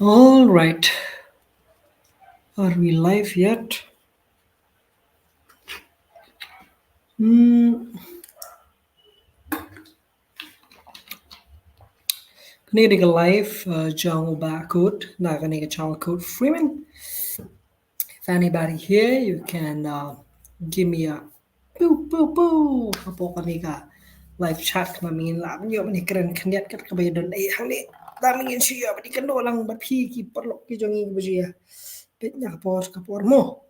All right. Are we live yet? Hmm. Need a live John Barcode. Not gonna get John Code Freeman. If anybody here, you can give me a boo boo boo. Apa kami ka live chat kami làm nhiều mình keren khnet kat ka bayan ai hang ni. Dami ngin siya badi kan do lang bat phi ki perlok ki jongi bujia. Bit nya kapor mo.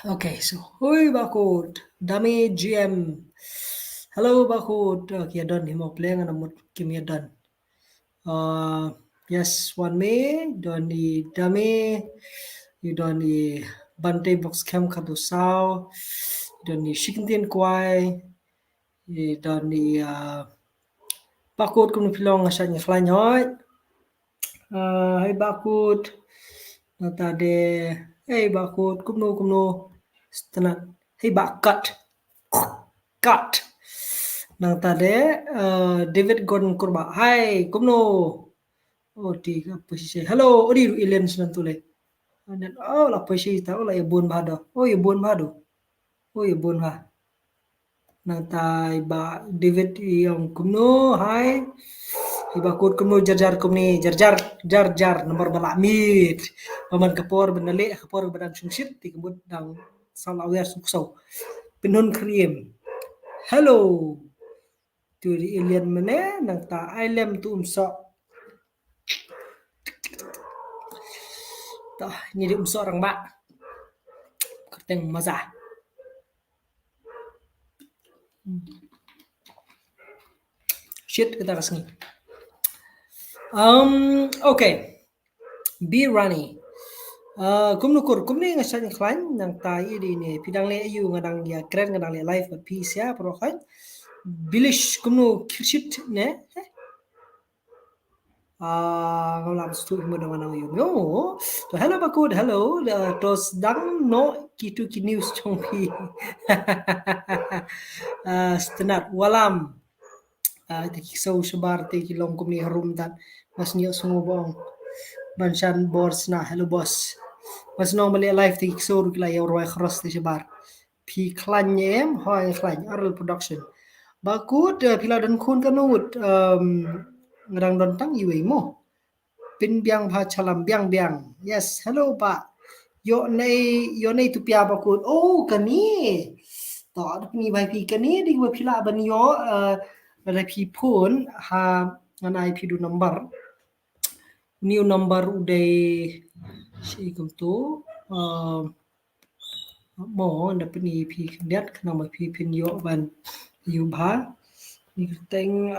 Okay, so hui Barcode. Dami GM. Hello Barcode. Kia done himo playing and amut kimi done. Yes, one May, don di dame, you don di bante box cam kado sao, don di shikintin kwai, you don di bakut kum pilong asal ni fly nyoi. Hai bakut, nata de, hey bakut kumno, stanat, hey bakat, cut. Nata de, David Gordon kurba, hai kumno. Oh, tiga posisi. Hello, odi aliens nantule. Dan oh la posisi tahu lah ibun bado. Oh ibun bado. Oh ibun ba. Nantai ba David yang kumno hai. Iba kod kumno jar kumni jar nomor bala mit. Paman kapor benale kapor badan sungsit ti kebut dang salawer suksau. Pinun krim. Hello. Tu di alien mana nang ta ailem tu umso. Tah, ini di umso orang bak. Kerteng mazah. Shit kita kasih. Okay. Be runny. Kumnukur kumni ngasan klan nang tai di ni pidang le ayu ngadang dia keren ngadang le live but peace ya pro kan. Bilish kumnu kirshit ne. Ngalam stu mo daw na yun. No. So hello bakud hello. Tos dang no kitu ki news chongpi. Stenat walam. Tiki so sebar tiki long kumni harum dan mas niyo sumubong. Banshan boss na hello boss. Mas no mali live tiki so rukla yaw roy khros ti sebar. Pi klanyem hoy klany aral production. Bakut pila dan kun kanut ngerang don tang iwe mo. Pin biang bha chalam biang. Yes, hello pa. Yo nei tu pia bakut. Oh kani. To ni bai pi kani di ba pila ban yo ada pi pun ha anai pi du number. New number uday si tu mo dapat ni pi lihat kenapa pi pin yo ban yu bha ni teng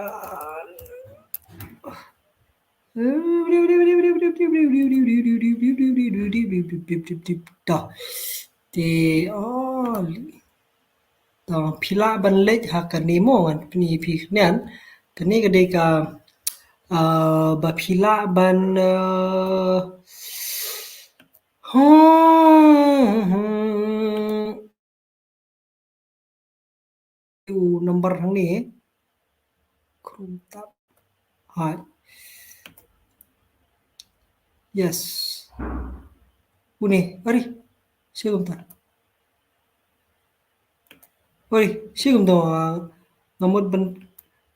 dah di oh dah pila ban lej ha kan ni mo kan ni pi nian kan ni kedai ka ba pila ban number thằng ni krum tap hai yes uni ari sigum ta oi sigum do ngamut ban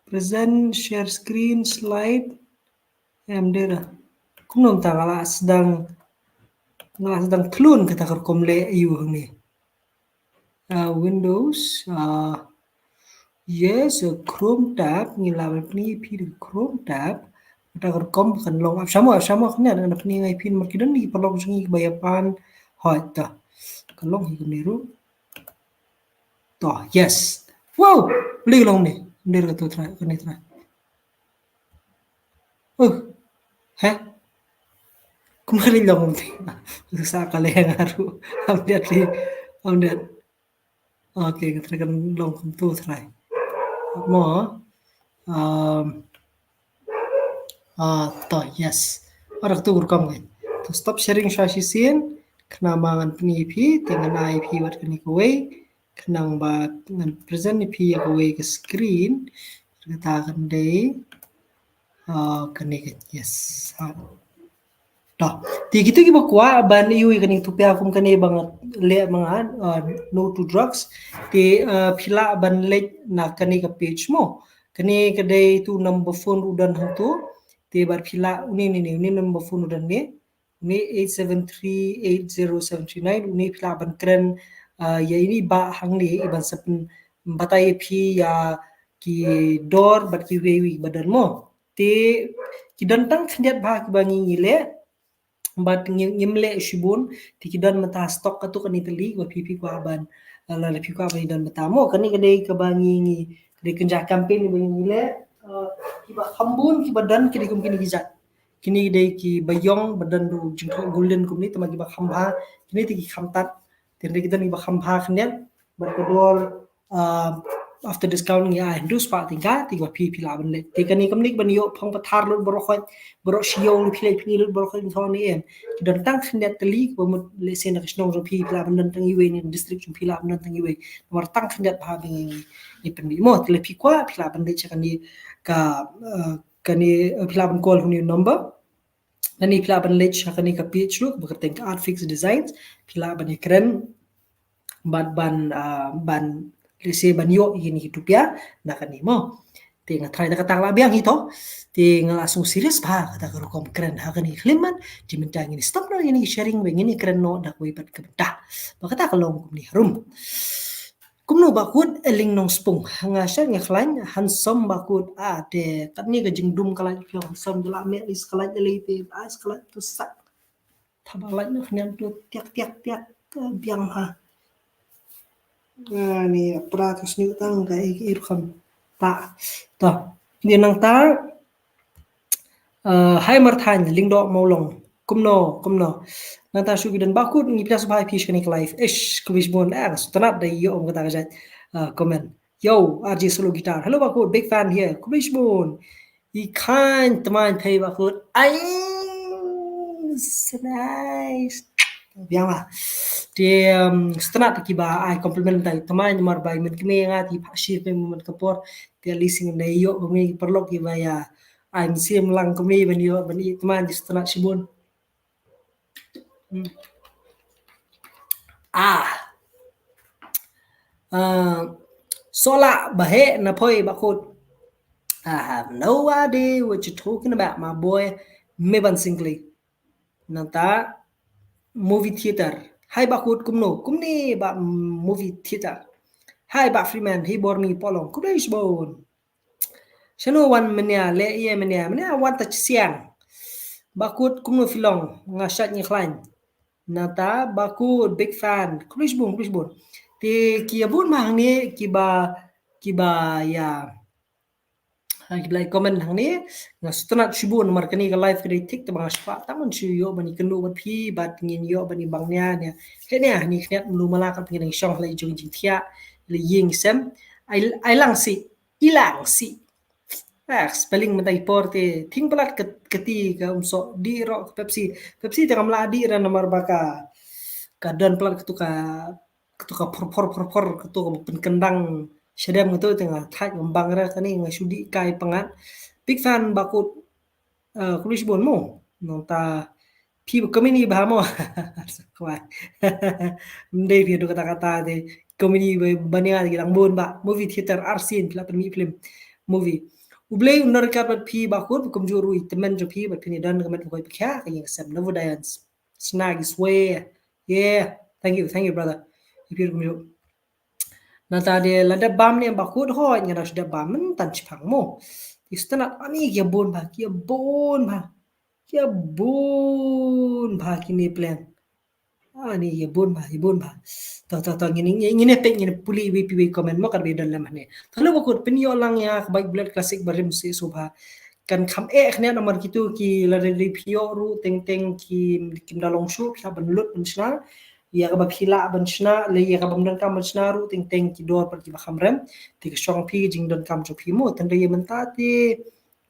present share screen slide em dera kumnom ta ngala sedang klun kata kerkom le ayu ni Windows yes Chrome tab ngila ni pi Chrome tab kata kerkom kan long sama kan ada ni ngai pin markidan ni perlu sungi bayapan hoi ta kalong hi niru to yes wow li long ni ndir ka tu try kan ni try heh kemarin long ni susah kali yang haru update li update okay kita kan long tu try mo to yes orang tu kurkam kan to stop sharing shashi scene kena mangan penipi dengan IP buat kini kowe kenang bat dengan present IP ya kowe ke screen katakan deh Kani yes. Dah. Ti gitu ki bakwa ban iwi kani tupya kum kani bangat le mga no to drugs. Ti phila ban le na kani ka page mo. Kani kadai tu number phone udan hantu. Ti bar phila uni number phone udan ni. Uni 8738079 uni phila ban keren ya ini ba hang ni iban sapen batai phi ya ki dor bat ki wewi badan mo. Ti ki dantang khndiat ba ki bangi le but ngimle shibun tikidan mata stok katu kan itali wa pipi ko aban la la pipi ko aban dan mata mo kani kadai kabangi ni kadai kenja campaign ni bangi le kiba hambun kiba dan kini kum kini gijat kini dai ki bayong badan du jingko golden kum ni tama kiba khamba kini tiki khamtat tende kita ni ba khamba khnen berkedor after discount ngi ai dus pa tingka tiga pipi la ban le tikani kam nik ban yo phang pathar lo borokhoy borok shio lu philai phini lu borokhoy thon ni em dan tang khnet tali ko mo le sen ka shnong pi pla ban dan tang iwe ni district jum pila ban tang iwe war tang khnet ba bi ni pen ni mo tele pi kwa pila ban de chakani ka kani pila ban call huni number nani pila ban le chakani ka page lu berteng art fix designs pila ban keren ban lese ban yo ini hidup ya nak ni mo tinga try da katang labiang ito tinga langsung serius pa kata ko kom keren ha kani kliman jimintang ini stop no ini sharing beng ini keren no dak wi bat kebda bakata kalong kum ni rum kumno bakut eling nong spung nga sha nga khlain hansom bakut de kat ni ga jingdum kala pyo som jala me is kala le pe as kala tu sat thabalai no khnyam tu tiak tiak tiak biang ha ni aparatus ni utang ga irkham ta to ni nang ta hai mar than lingdo maulong kumno nang ta shu gidan bakut ni plus bhai fish kanik life ish kubish bon stanat dai yo om kata ga comment yo RJ solo guitar hello bakut big fan here kubish bon I kan teman thai bakut ai nice biang lah dia setelah tiba ai compliment tai teman mar bai men kime nga ti phashir pe men kapor dia lising na yo kami perlu ki baya ai sim lang kami ben yo ben teman di setelah sibun sola bahe na poi bakut I have no idea what you're talking about my boy Meban Singly nanta movie theater hai bakut kumni ba movie theater hai ba freeman hi bor mi polong kudais bon shano wan menya le ye menya wan ta siang bakut kumno filong ngasat ni klain nata bakut big fan kudais bon ti kiabun mang ni kiba ya like comment hang ni nga stunat shibun mar kani ka live kritik ta bang shpa taman shi yo bani kenu bat phi bat ngin yo bani bangnya ne he ne ni khnet lu mala ka pin shong lai jung jing thia le ying sem ai lang si ilang si spelling matai porte thing palat kati ka umso di ro pepsi ta kamla di ran nomor baka ka dan palat ketuka por ketuka penkendang Syadam itu tengah thai ngembang ra kani ngasudi kai pangat big fan bakut kulis bon mo nonta pi kami ni ba mo kwat ndai pi do kata-kata de kami ni bania di lang bon ba movie theater arsin la permi film movie ublei unar ka pi bakut kum juru temen jo pi ba pini dan kamat ko kya kaya sam novo dance snag is way yeah thank you brother ipir kum nata dia lada bam ni bakut ho ngara sudah bam tan chipang mo istanat ani kia bon ba kini plan ani kia bon ba ta ngini pe ngini puli wi comment mo kar be dalam ne kalau bakut penyo lang ya baik blood classic barim si subha kan kham khne nomor kitu ki la review ru teng ki kim dalong shu kha banlut pensna ya ka phila banchna le ya ka bamdan kam banchna ru teng ki dor par ki ba khamrem ti ka shong phi jing don kam cho phi mo tan re menta ti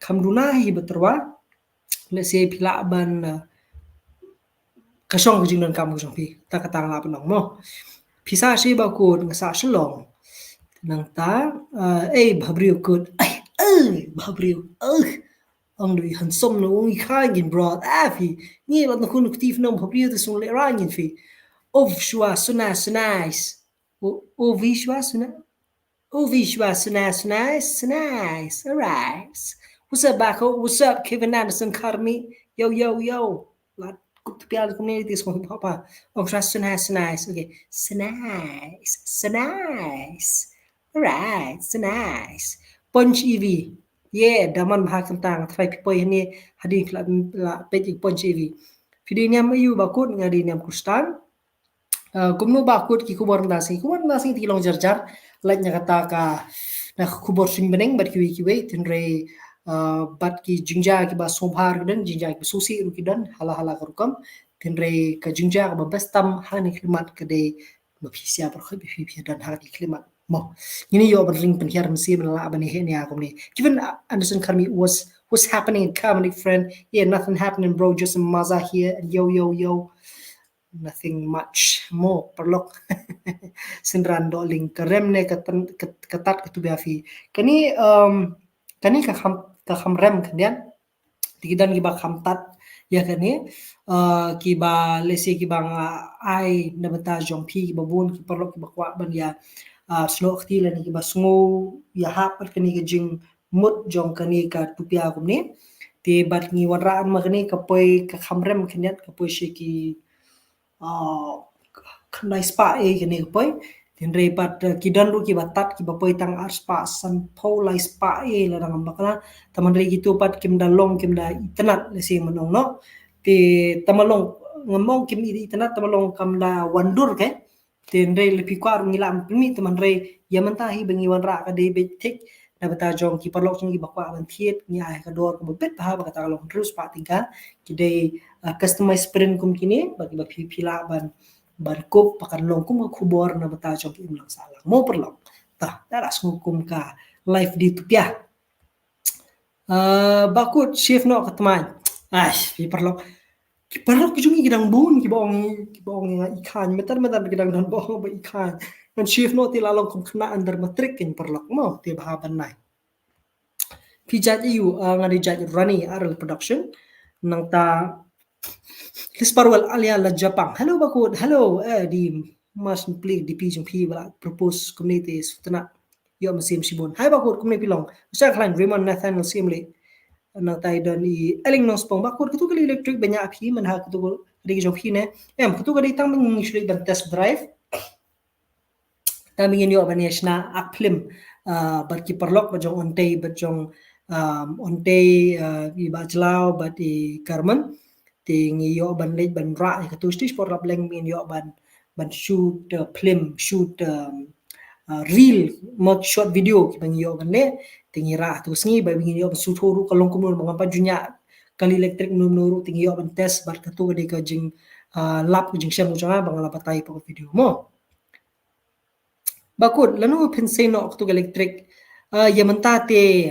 khamduna hi betrwa le se phila ban ka shong jing don kam cho phi ta ka tang la ban mo phisa shi ba ko ngasa shlong nang ta bhabriu kut bhabriu ông đuổi hẳn sông nó ông khai nghìn broad phi nghe là nó không được tiếp nông hợp lý từ xuống lệ ra nghìn phi Ovishwa suna sunais Ovishwa suna Ovishwa suna. Alright. What's up, Bako? What's up, Kevin Anderson Karmi? Yo. Like, good to be out of the community. This one, Papa. Ovishwa suna. Okay. Nice. Alright. Nice. Punch EV. Yeah, daman bahag tentang try people ini hadir la page Punch EV. Video ni amayu bakut ngadi ni am kustan. Kumno bakut ki kubor ndasi ti long jarjar like nya kata ka na kubor sing beneng bat ki we tinre bat ki jingja ki ba sobhar dan jingja ki susi ru ki dan hala karukam tinre ka jingja ka ba bestam hani klimat ke de no pisia par khoy bi dan hani klimat mo ini yo ban ring pen hiar msi ben la ban he ni akom ni given Anderson Karmi what's happening in comedy friend yeah nothing happening bro just some maza here and yo nothing much more perlok sinran doling kerem ne ketat ketubia fi kani ka kham rem kanian tigidan ki ba kham tat ya kani ki ba lesi ki bang ai na bata jong phi ki babun ki perlok ki bakwa ban ya sno khti lan ki ba sngo ya hap kani ki jing mut jong kani ka tupia kumni ti bat ni waraan magni ka poi ka kham rem kanian ka poi shi ki khnai spa kene poi tin re pat kidan ru ki batat ki bapoi tang ar spa san pho lai spa la dang bakala taman re gitu pat kim da long kim da itanat le se manong no ti tamalong ngomong kim iri itanat tamalong kam da wandur ke tin re le pikwar ngilam primi taman re yamanta hi bengi wan ra ka de betik na bata jong ki parlok jong ki bakwa ban thiet ni ai ka dor ko bet pa ba ka ta long terus pa tingka ki de customize print kum kini bagi ba pila ban barkop pakan long kum khubor na bata jong im lang salang mo perlong ta daras hukum ka live di tupia bakut chef no katman pi perlong ki perlong ki jungi gidang bun ki bong ikan metar gidang dan bong ba ikan dan chef no ti lalong kum kena under matrik kin perlong mo ti bahaban nai pi jat yu ngadi jat rani aral production nang ta Hisparwal alia la Japang. Hello bakut. Hello di mas play di pi jong pi bala propose community sutana yo masim sibon. Hai bakut community pilong. Usah klein Raymond Nathaniel Simle. Na tai dan i eling nos pong bakut ketu kali electric banyak pi man ha ketu di jong pi ne. Ketu kali tang mengishli ban test drive. Kami ingin yo baneshna aklim barki perlok bajong ontai bajong ontai i bajlau bat i karman ting yo ban lej ban ra ka tu stis por leng min yo ban shoot shoot reel mod short video ki bang yo ban le ting ra tu sngi ba bing yo su thoru kalong kumul mga pajunya kali elektrik num nuru ting yo ban test bar ka tu de ka jing lap jing syam janga bang la patai po video mo bakut lanu pensei no tu elektrik ya mentate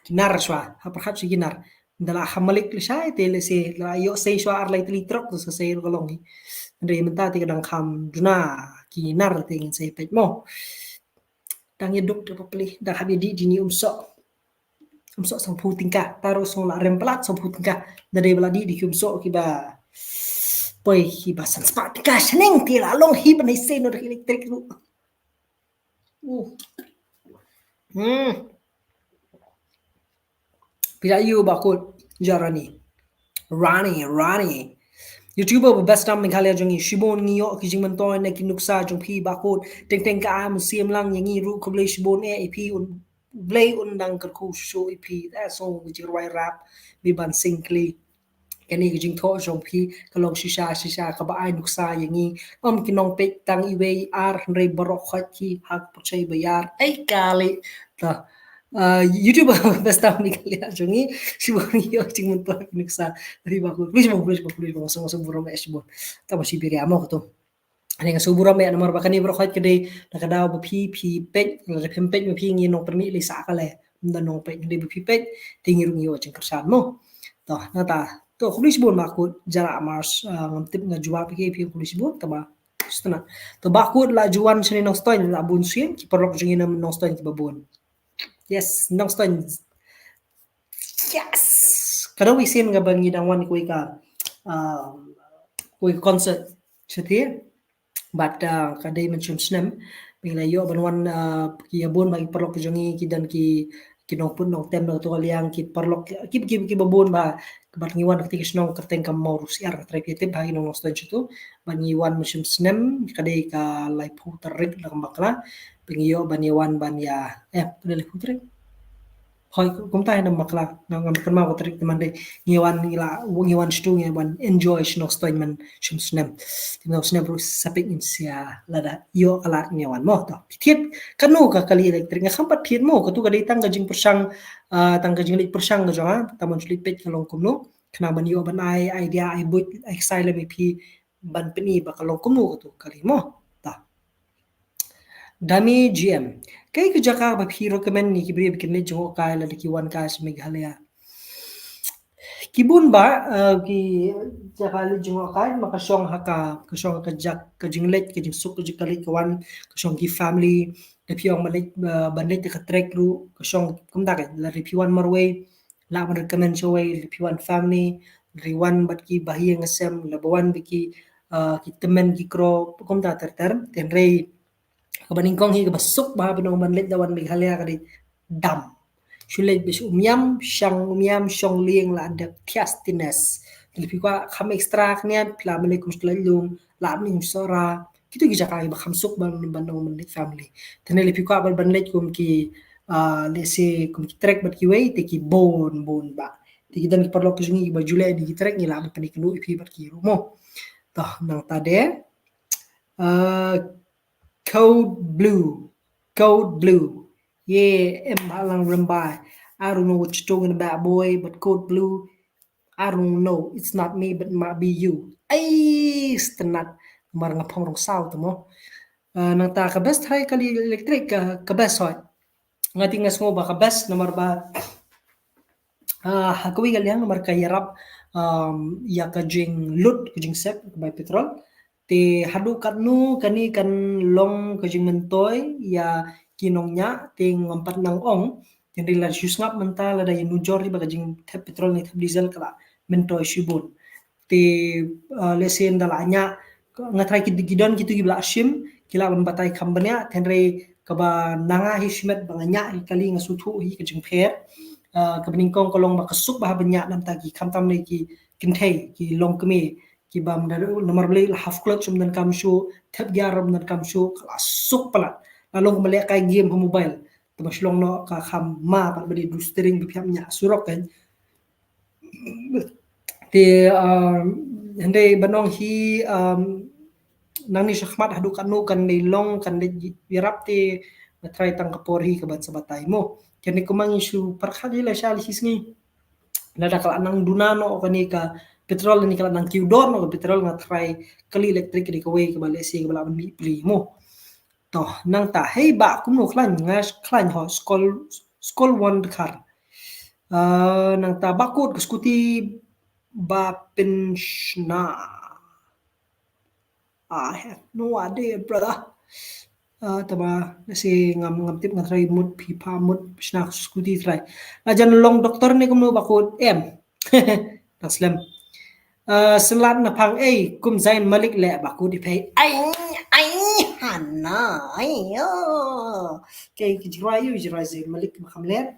kinar swa ha perhaps kinar dala hamalik lisay tele se la yo sei swa ar lai trok so sei ro long ndre menta ti kadang kham duna ki nar te ngin sei pet mo dang yeduk de popli da habi di ni umso sang pu tingka taro song la remplat sang pu tingka dari bala di umso ki ba poi ki ba san spa tingka seneng ti la long hi ban sei no elektrik ru Pila you bakut jarani Rani YouTuber best time Meghalaya jongi shibon ngi yo ki jingman to ne ki nuksa jong phi bakut teng ka am siam lang yangi ru koble shibon ep un blay un dang kar khu show ep that song which right rap bi ban singly kani ki jing tho jong phi kalong shisha ka ba ai nuksa yangi ki nong pe tang iwe ar re barok khat ki hak pachai bayar ai kali ta YouTuber best time Meghalaya jongi shibon yo jingman to nuksa dari bakut please mo so buram es bon ta masih biri amo to ani nga suburam ya nomor bakani bro khait kede nakadaw ba phi pej la phem pej ma phi ngi no permi le sa kale nda no pej de ba phi pej tingi rungi o cheng kersan mo to na ta to khulis bon makut jara mars ngam tip nga jua phi khulis bon ta ba stana to bakut la juan sini no stoin la bun sien ki perlok jengi nam no stoin ki babon yes no stoin Yes. Kada wisin nga bangi dangwan kuy ka kuy concert chati but kadai mencium snem pila yo banwan ki abon bagi perlok jongi ki dan ki kinong pun nong tem to kaliang ki perlok ki babon ba bat ngiwan ketika snong kerteng kam mau rusiar trepete bagi nong ston chutu bangiwan mencium snem kadai ka lai pu terik dak bakla pengiyo banyawan ban ya kadai pu terik Hoi cũng tay nằm mặc là ngam kan mau trik man de ngiwan stu ngiwan enjoy snog stoin man shum snem tino snem ru sapik in sia lada yo ala ngiwan mo to thiet kanu ka kali elektrik nga khampat thiet mo ka tu ka dei tang ka jing persang tang ka jing lik persang ka jonga tamon chlik pet ka long kumno khna ban yo ban ai idea ai but exile me pi ban peni ba ka long kumno ka tu kali mo Dami GM. Kay ko jaka ba hero kamen ni kibri bikin le jo kay la ki wan ka sa Meghalaya. Kibun ba ki jaka le jo kay makasyong haka kasyong ka jak ka jinglet ka jing suk ka jikali kawan kasyong ki family the piong malit banlit ka trek ru kasyong kumda ka la ripiwan marway la man kamen so way ripiwan family riwan bat ki bahiya ngasem labawan biki ki temen ki kro kumda ter tenrei kabaning kong hi kabasok ba binong manlit dawan Meghalaya kadi dam. Shulay bis umyam syong liang la ada tiastines. Lipi kwa kam ekstra knya pila mele kum slalung la ning sora. Kitu gi jaka ba khamsuk bang ni bandong manlit family. Tene lipi kwa ban banlit kum ki lese kum ki trek bat ki way te ki bon ba. Ti dan ki perlo kusungi ba julay di ki trek ni la pa ni kenu ipi bat ki rumo. Toh nang tade Code blue. Yeah, Alang Rambai. I don't know what you're talking about, boy, but code blue, I don't know. It's not me, but it might be you. Ay, stenat. Marang ngapong rong sao mo. Nang ta kabest hay kali electric kabest hoy. Ngati ngas mo ba kabest nomor ba hakawi kaliang nomor kayarap ya kajing lut kajing sep by petrol te hadu katnu kani kan long kajing mentoy ya kinongnya te ngompat nang ong yang rila syusngap mental ada yang nujor di bagajing tap petrol ni tap diesel kala mentoy syubun te lesen dalanya ngatrai gidon gitu gibla asyim kila membatai kambanya tenre kaba nanga hismet banganya kali ngasutu hi kajing pher kabeningkong kolong makasuk bah banyak nam tagi kamtam ni ki kintai ki long kemi ki bam da nomor beli half clutch dan kamshu tap garam dan kamshu kalasuk pala lalu kembali kai game ha mobile tamas long no ka kham ma pa beli du steering bi phamnya surok kan te hande banong hi nang ni shakhmat hadu kanu kan ni long kan ni wirap te try tang kapor hi kaban sabatay mo kani kumang isu parkhali la shal hisngi nada kala nang dunano kani ka petrol ni kala nang kiudor no petrol nga try kali electric ni kaway ka balesi ka bala mi pli mo to nang ta hey ba kum no khlan ngas khlan ho skol one car nang ta bakut skuti ba penshna I have no idea brother tama kasi ngam tip nga try mud pipa mud snack skuti try ajan long doktor ni kumno bakut taslam selat na pang kum zain malik le bakut di pay ai hana ayo kay jirai zain malik makam le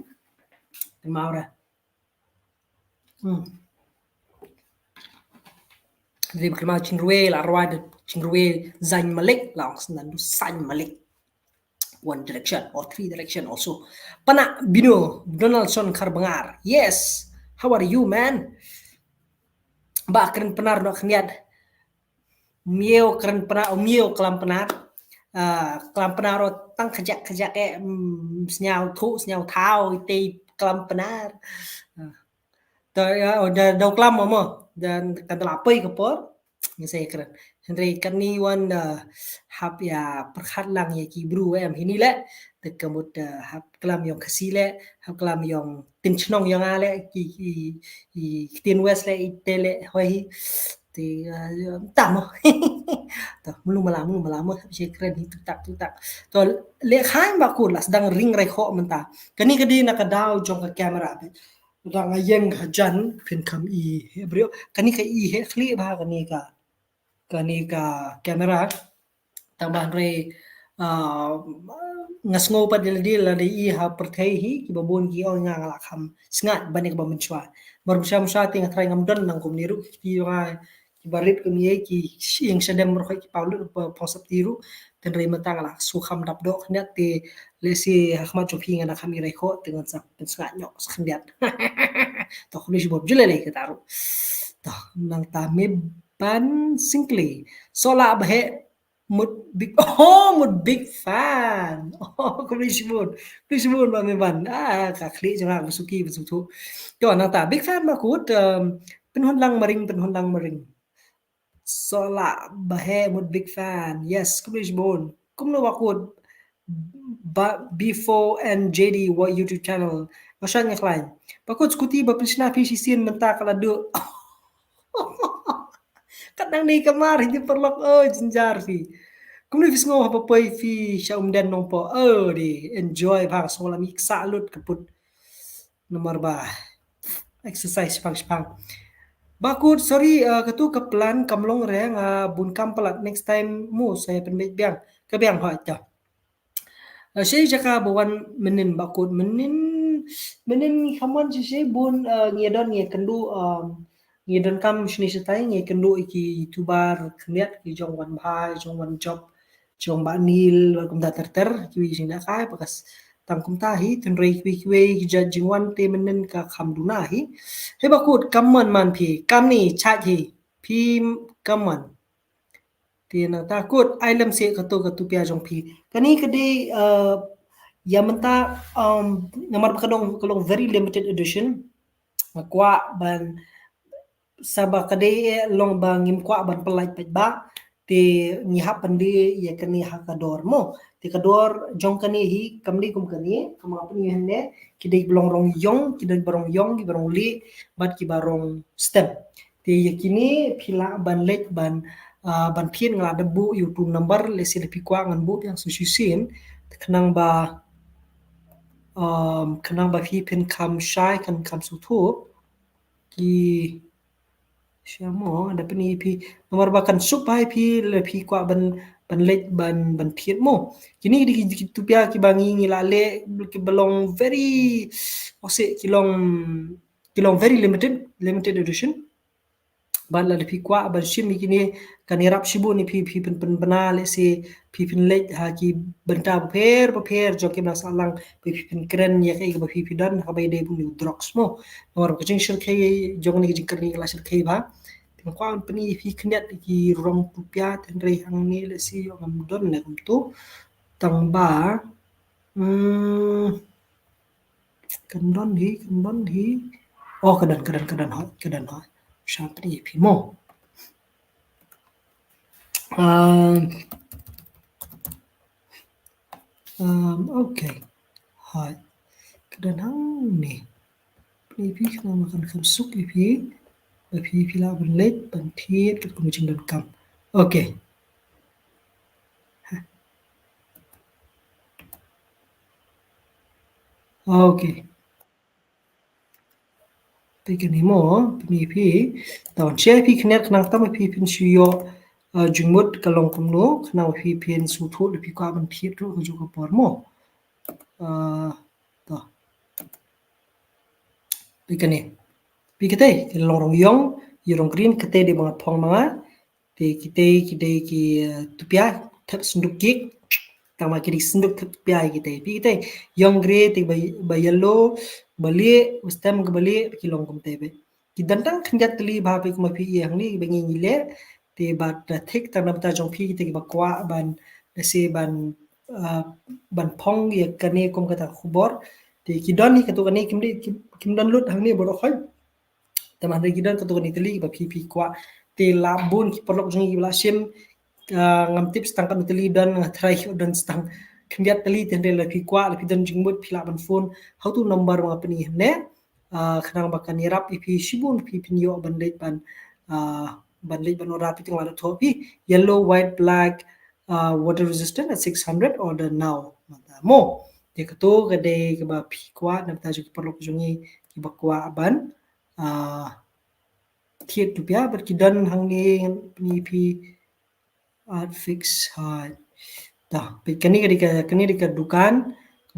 maura Jadi berkema cingruel arwad cingruel zain malik langsung nandu zain malik one direction or three direction also. Pana Bino Donaldson Karbangar. Yes. How are you, man? Ba keren penar no kniad. Mieo keren penar mieo kelam penar. Kelam penar tang kejak senyau thu senyau thao te kelam penar. Daw kelam mo dan kan telapai ke por. Saya keren. Henry kan ni wan hap ya perkhat lang ya ki bru em hini le te kamut hap kelam yong kasile hap kelam yong tin chnong yong ale ki tin west le itele hoi te tamo to mulu malamo saya keren itu tak to le khain ba ku las dang ring rai kho menta kani kadi nakadaw jong ka camera rang ayeng hajan pin kam I brio kani ka I he khli ba kani ka kamera tambah re ngasngo pa dil I ha perthei hi ki babon ki ol nga ngala kham sngat bani ka bamchwa bar musha ting thrai ngam don nang kum niru ki wa ki barit kum ye ki ing sadam ro ki paulu posap tiru ten re matang la su kham dap do khnya te le si khma chu phi ngana khami re kho dengan sak pen sngat nyok skhndiat to khuni shi bob jule le ka taru to nang ta me ban singly sola bahe một big fan Krishmun ba me ban ka khli jang suki bu su to nang ta big fan ma kut pen hon lang maring sola bahe một big fan yes Krishmun kum no wakut before and JD what YouTube channel masya nga klain bakut skuti ba pisna pi sisin menta kala do kadang ni kamar hindi perlok jinjar fi cũng như visngo hapa poi fi sha den nong po di enjoy bang so la mik salut kaput nomor ba exercise pang bakut sorry katu ka plan kamlong re nga bun kam palat next time mu saya penbet biang ka biang ho ta saya jaka bawan menin bakut menin khamon si bun ngedon nge kendu ngedon kam shni setai nge kendu iki youtuber khniat ki jong wan bhai jong wan job jong ba nil kum ta ter ki sing da kai pakas tang kum ta hi tun rei kwi judging wan te menen ka kham du na hi he bakut kamman man phi kam ni cha hi phi kamman ti na ta kut ailam se ka tu pia jong phi kani kade yamanta ngamar kalong very limited edition kwa ban saba kade long ba ngim kwa ban pelai pet ba te ngihap pandi ya kani hakador mo te kador jong kani hi kamni kum kani kama pun henne kidai belong rong yong kidai barong yong ki barong li bat ki barong stem te yakini phila ban lek ban phien ngala debu youtube number le si lepi kwa ngan bu yang sususin kenang ba fi pen kam shai kan kam su thu ki siamo ada peni pi nomor bahkan sup hai pi le pi kwa ban let ban phiet mo kini di tu pia ki bangi ngila le ki belong very ose kilong very limited edition ban la pi kwa ban shim kini kan irap shibu ni pi pen bana le se pi pen let ha ki benta per jo ki nas alang pi pen kren ya kai ba pi dan ha bai de bu drox mo nomor ko jing shir kai jong ni jing kani la shir kai ba kwang pani fi knet ki rong tu pia ten re hang ni le si ngam don ne kum tu tang ba kan don hi kadan ho sha pani fi mo okay hai kadan hang ni pani fi kana makan kam suk fi pila ban let ban thiet kat kum jing dan kam okay Pekani mo pi tawn che pi knet knang tam pi pin shiyo jungmut kalong kumno knang pi pin su thu pi kwa ban thiet ro ju ko por mo to pekani pi kete long rong yong yorong green kete de bang phong ma te kite ki tupia thap sunduk kik tama kiri sunduk thap pia kite pi kite yong gray te ba yellow bali ustam ke bali ki long kum tebe ki dantang khnjat tli ba pe kuma pi yang ni bengi ni le te ba thik ta nam ta jong pi te ba kwa ban se ban phong ye kane kum kata khubor te ki don ni katu kane kim don lut hang ni boro khoi teman re gidan katu ni tli ba pi kwa te labun ki perlok jong i bla sim ngam tips tang kan tli dan try dan stang khnjat tli ten le pi kwa le pi dan jingmut phila ban phone how to number ma pani ne khnang ba kan yarap pi shibun pi pinyo ban ban ora pi tang la tho pi yellow white black water resistant at 600 order now mo te kato gade ke ba pi kwa nam ta ju perlok jongi bakwa ban thiet tu pia ber kidan hang ni pi art fix dah kani ka dukan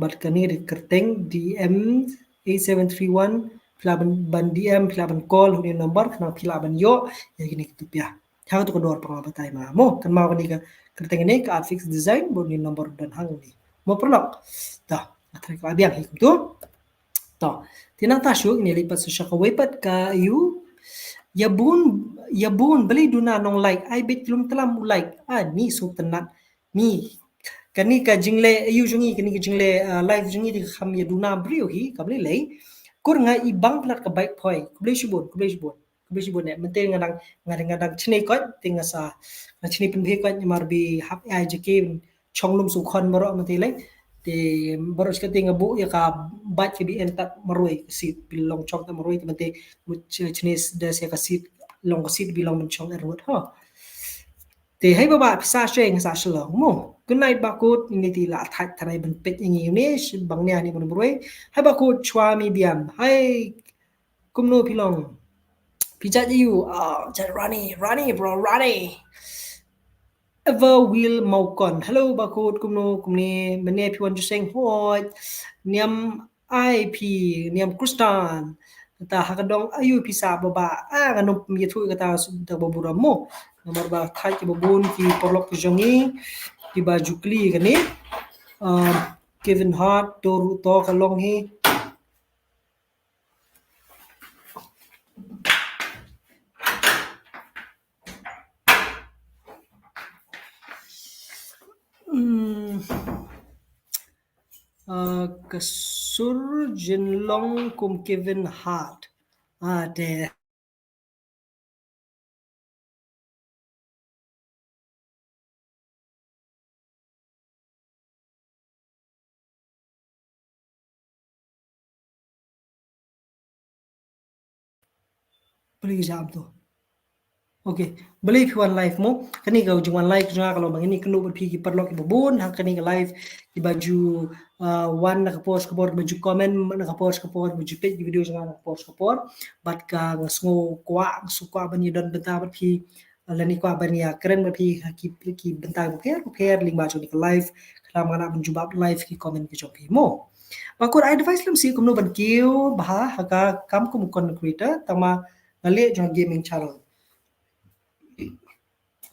bat kani kerteng DM 8731 pilaban ban DM pilaban call huni nomor kena pilaban yo ya gini tu pia hang tu kedor pengabatai ma mo kan mau ni ka kerteng ni ka art fix design bo ni nomor dan hang ni mo perlok dah atrik abiang hikum tu to tinang tasyu ni lipat sa syaka wepat ka you ya bun beli duna nong like ai bet lum telam like ni so tenat ni kani ka jingle you jungi kani ka jingle live jungi di kham ya duna brio hi ka beli lei kur nga ibang plat ka baik poi ku beli shibun ne mente ngadang chini ko tinga sa chini pin bhe ko nyamar bi hap ai jeke chonglum su khon maro mente lei te baros ka tinga bu ya ka bat ki bi entat maroi sit bilong chong ta maroi mente chines das ya ka sit long ka sit bilong men chong erot ha te hai baba pisa sheng sa shlong mo good night bakut ini ti la thai thanai ban pet ngi ne bang ne ani bon broi hai bakut chwa mi biam hai kumno pilong pija you chat rani bro rani ever will maukon hello bakut kumni mene pi wan juseng hoi niam ip niam krustan ta hakadong ayu pisa baba nganom mi thu kata ta babura mo nomor ba thai ki babun ki porlok ki jongi ki baju kli kani Kevin Hart to kalong hi kasur jinlong kum Kevin Hart de beli jam tu okay beli fi one life mo kani ga ujung one life jua kalau bang ini kenu pi ki perlo ki babun hang kani ga live ki baju one na post ko baju comment na post baju page video janga na post ko bat ka ngasngo kwa sukwa bani don benta bat pi lani kwa bani ya keren bat pi ki benta ko per link baju ni live kala mana menjubab live ki comment ki jopi mo bakur advice lam si kumno ban kiu bah haka kam kum kon creator tama ngale jang gaming channel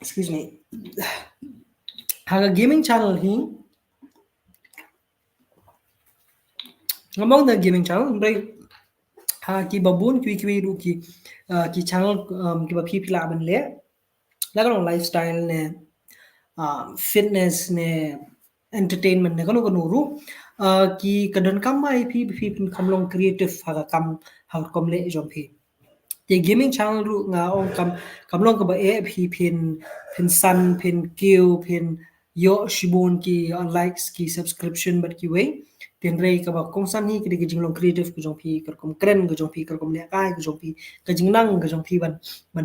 excuse me haga gaming channel hi ngamong na gaming channel break ha ki babun ki ru ki channel ki ba phi pila ban le la ka lifestyle ne fitness ne entertainment ne kono ru ki kadon kam mai phi kamlong creative haga kam ha kom le jom phi the gaming channel ru nga ong kam long ka ba e phin sun phin kill phin yo shibon ki likes ki subscription but ki way ten rei ka ba kong san hi ki jing long creative ku jong phi kar kom kren ku jong phi kar kom le kai ku jong phi ka jing nang ka jong phi ban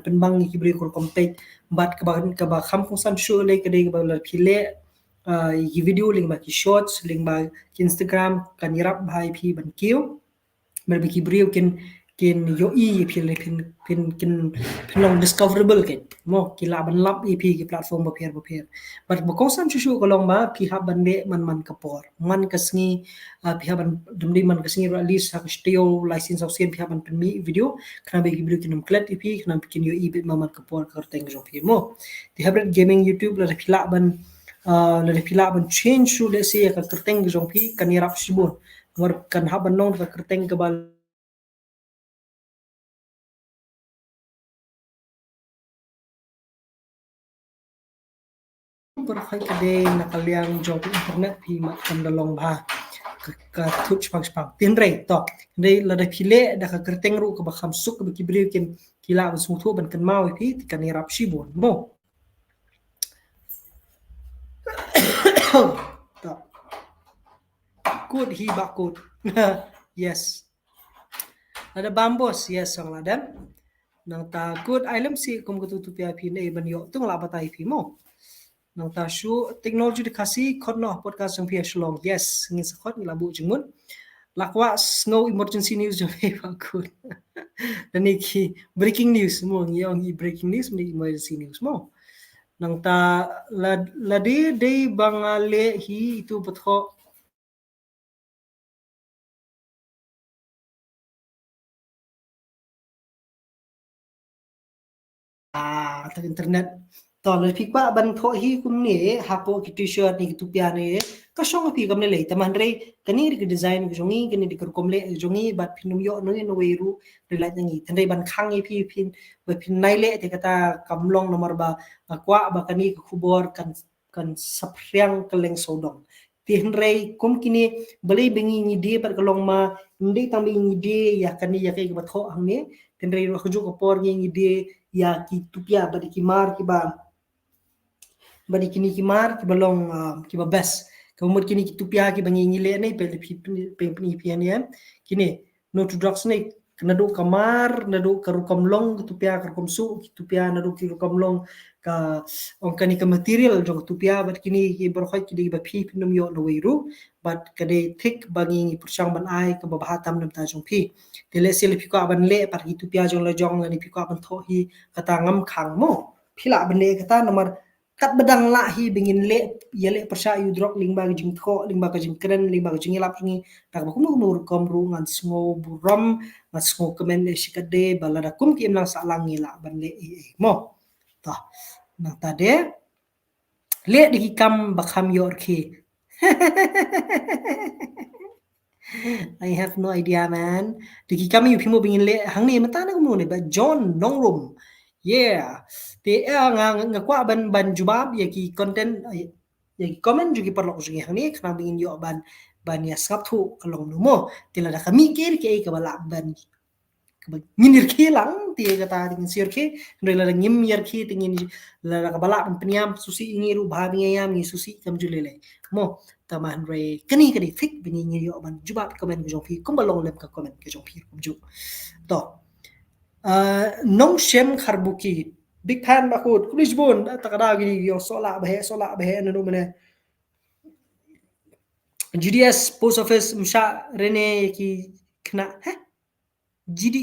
pen bang ki bre kor kom pe bat ka ba kham kong san show le ka de ka ba la phi le ki video link ba ki shorts link ba ki Instagram kan yarap bhai phi ban kiu mer bi ki bre kin yo pin long discoverable ken mo kila ban lap ep ki platform ba pher but ba kongsan chu ko long ma pi ha ban de man kapor man kasngi pi ha ban dumdi man kasngi at least ha steo license of sen pi ha ban pin mi video kana be ki video kin klet ep kana kin yo ep man kapor kar teng jo pi mo the hybrid gaming youtube la pila ban change shu le se ka kerteng jo pi kan yarap sibon war kan ha ban non ka kerteng ka bal berkhai kade nakaliang jog internet pi mat kandalong ba ka thuch pang tin rei to rei la da phile da ka kerteng ru ka ba kham suk ka ki briu kin kila ba sung thu ban kan mau pi kan rap shi bon mo to good hi ba good yes ada bambos yes sang ladan nang ta good ilam si kum ku tu pi ne ban yo tung la batai pi mo nang ta shu technology de kasi khot no podcast jang pia shlong yes ngin sa khot ni labu jingmun Lakwa snow emergency news jo me bakut. Dan iki breaking news mo ngiyong breaking news ni emergency news mo. Nang ta ladi day bangale hi itu betho tak internet to le phi kwa ban tho hi kum ni hapo ki t-shirt ni tu pya ni ka shong pi kam le taman re kani ri design ki jongi kani di kom le jongi bat phinum yo no no weiru re la ngi tandai ban khang hi phin ba phin nai le te kata kamlong nomor ba kwa ba kani ku khubor kan sapriang keleng sodong ti hnrei kum kini bali bengi ni de par kalong ma ndi tam ni de ya kani ya kai ba tho hang ni tenrei ro khuju ko por ni de ya ki tupia ba ki mar ki ba badi kini ki mar ki balong ki ba bes ka umur kini ki tupia ki bangi ngile nei pe pe pian ya kini no to drugs nei kena do kamar na do karu kamlong ki tupia kar komsu ki tupia na do ki kamlong ka on kani ka material jong tupia bad kini ki berkhoi ki di ba phi pinum yo no weiru but kade thik bangi ngi pursang ban ai ka ba hatam nam ta jong phi tele sel phi ka ban le par ki tupia jong la jong ni phi ka ban tho hi kata ngam khang mo phila ban le kata nomor kat bedang la hi bingin le yele persya yu drok lingba jing tho lingba ka jing kren lingba ka jing lap ni tak ba kum nur kom ru ngan sngo buram ngan sngo kemen de shikade balada kum ki emlang sa lang ngila ban le mo ta nang ta de le di kam bakam yor ki I have no idea, man. Di kami yu pimo bingin le hang ni mata na kumu ni ba John Nongrum. Yeah. Te nga kwa ban jubab ya ki content ya ki comment juga perlu kusingi hang ni kana bingin yo ban ya sap thu kalong nu mo. Tila da kami kir ke ka bala ban nginir ki lang ti kata dingin sir ki rela da ngim yar ki tingin la ka bala ban peniam susi ingiru bahabi yam ngi susi kam julele. Mo taman re kani kani fik bini ngi yo ban jubat comment ke jong phi kum balong lem ka comment ke jong phi kum ju to nong shem kharbuki big fan bakut kulis bon takada gini yo sola bahe no mane GDS post office msha rene ki kna GD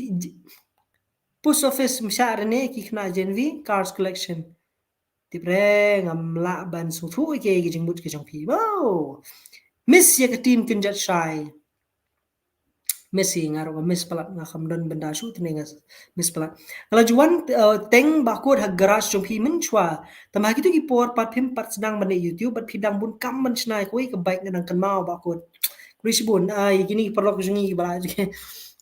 post office msha rene ki kna genvi cars collection tipre ngamla ban su thu ke ki jingbut ke jong phi wow miss ya ka team kinjat shai Messi ngaro miss palat nga kamdon benda su tene miss palat kalau juan teng bakut ha garage jong hi min chwa tamah gitu ki por pat phim pat sedang bane youtube bat phidang bun kam man snai koi ke baik nang kan mau bakut kulis bun ai gini perlu kusungi bala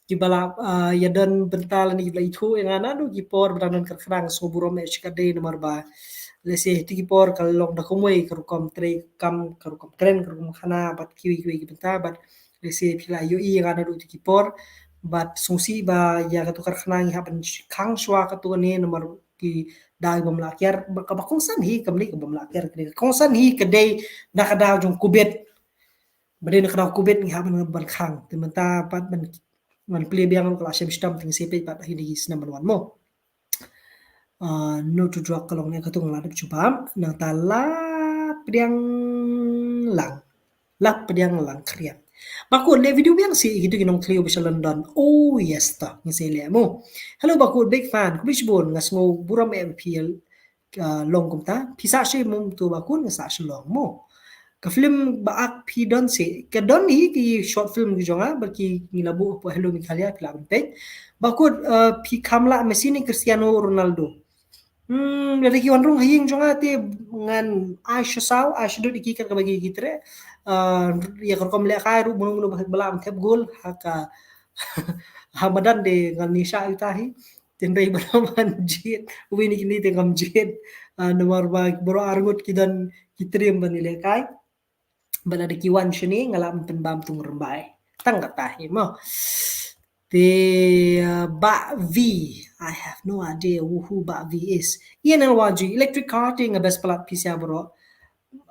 ki bala ya dan bental ni la itu yang ana do ki por branon kerang so buro me chikade nomor ba lese ti ki por kalong da komoi karukom tre kam karukom kren karukom khana bat kiwi ki bentar bat lese pila yo i ngana do ti ki por bat sungsi ba ya ka tukar khana ngi haban khang shwa ka to ne nomor ki dai bom la kyar ka ba kong san hi kam ni ka bom la kyar ka kong san hi ka dei na ka da jong kubet bade na ka kubet ngi haban ban khang te menta pat ban man play biang ko asem stam ting sepe pat hi di number 1 mo no to drop kalong ne katung la dak chupam nang tala pediang lang lap pediang lang kriam bakut le video biang si gitu ginong Cleo bisa London oh yes ta ngi se le mo hello bakut big fan kubish bon ngas ngo buram MPL long kum ta pisa she mum tu bakut ngasa long mo ka film baak pi don se ka don hi ki short film ki jonga baki nilabu po hello mikalia kila pe bakut pi kamla Messi ni Cristiano Ronaldo dari ki wanrung haying jonga te ngan Aisha saw Aisha do dikikan ka bagi gitre ya kom le ka ru bunu balam tep gol haka hamadan de ngan nisha itahi tendai balaman jit wini kini te ngam jit nomor ba bro argut kidan kitrim banile kai bala de kiwan shini ngalam penbam tung rembai tang katahi mo the Ba V. I have no idea who Ba V is. ENLYG, electric car ting best palat pisya bro.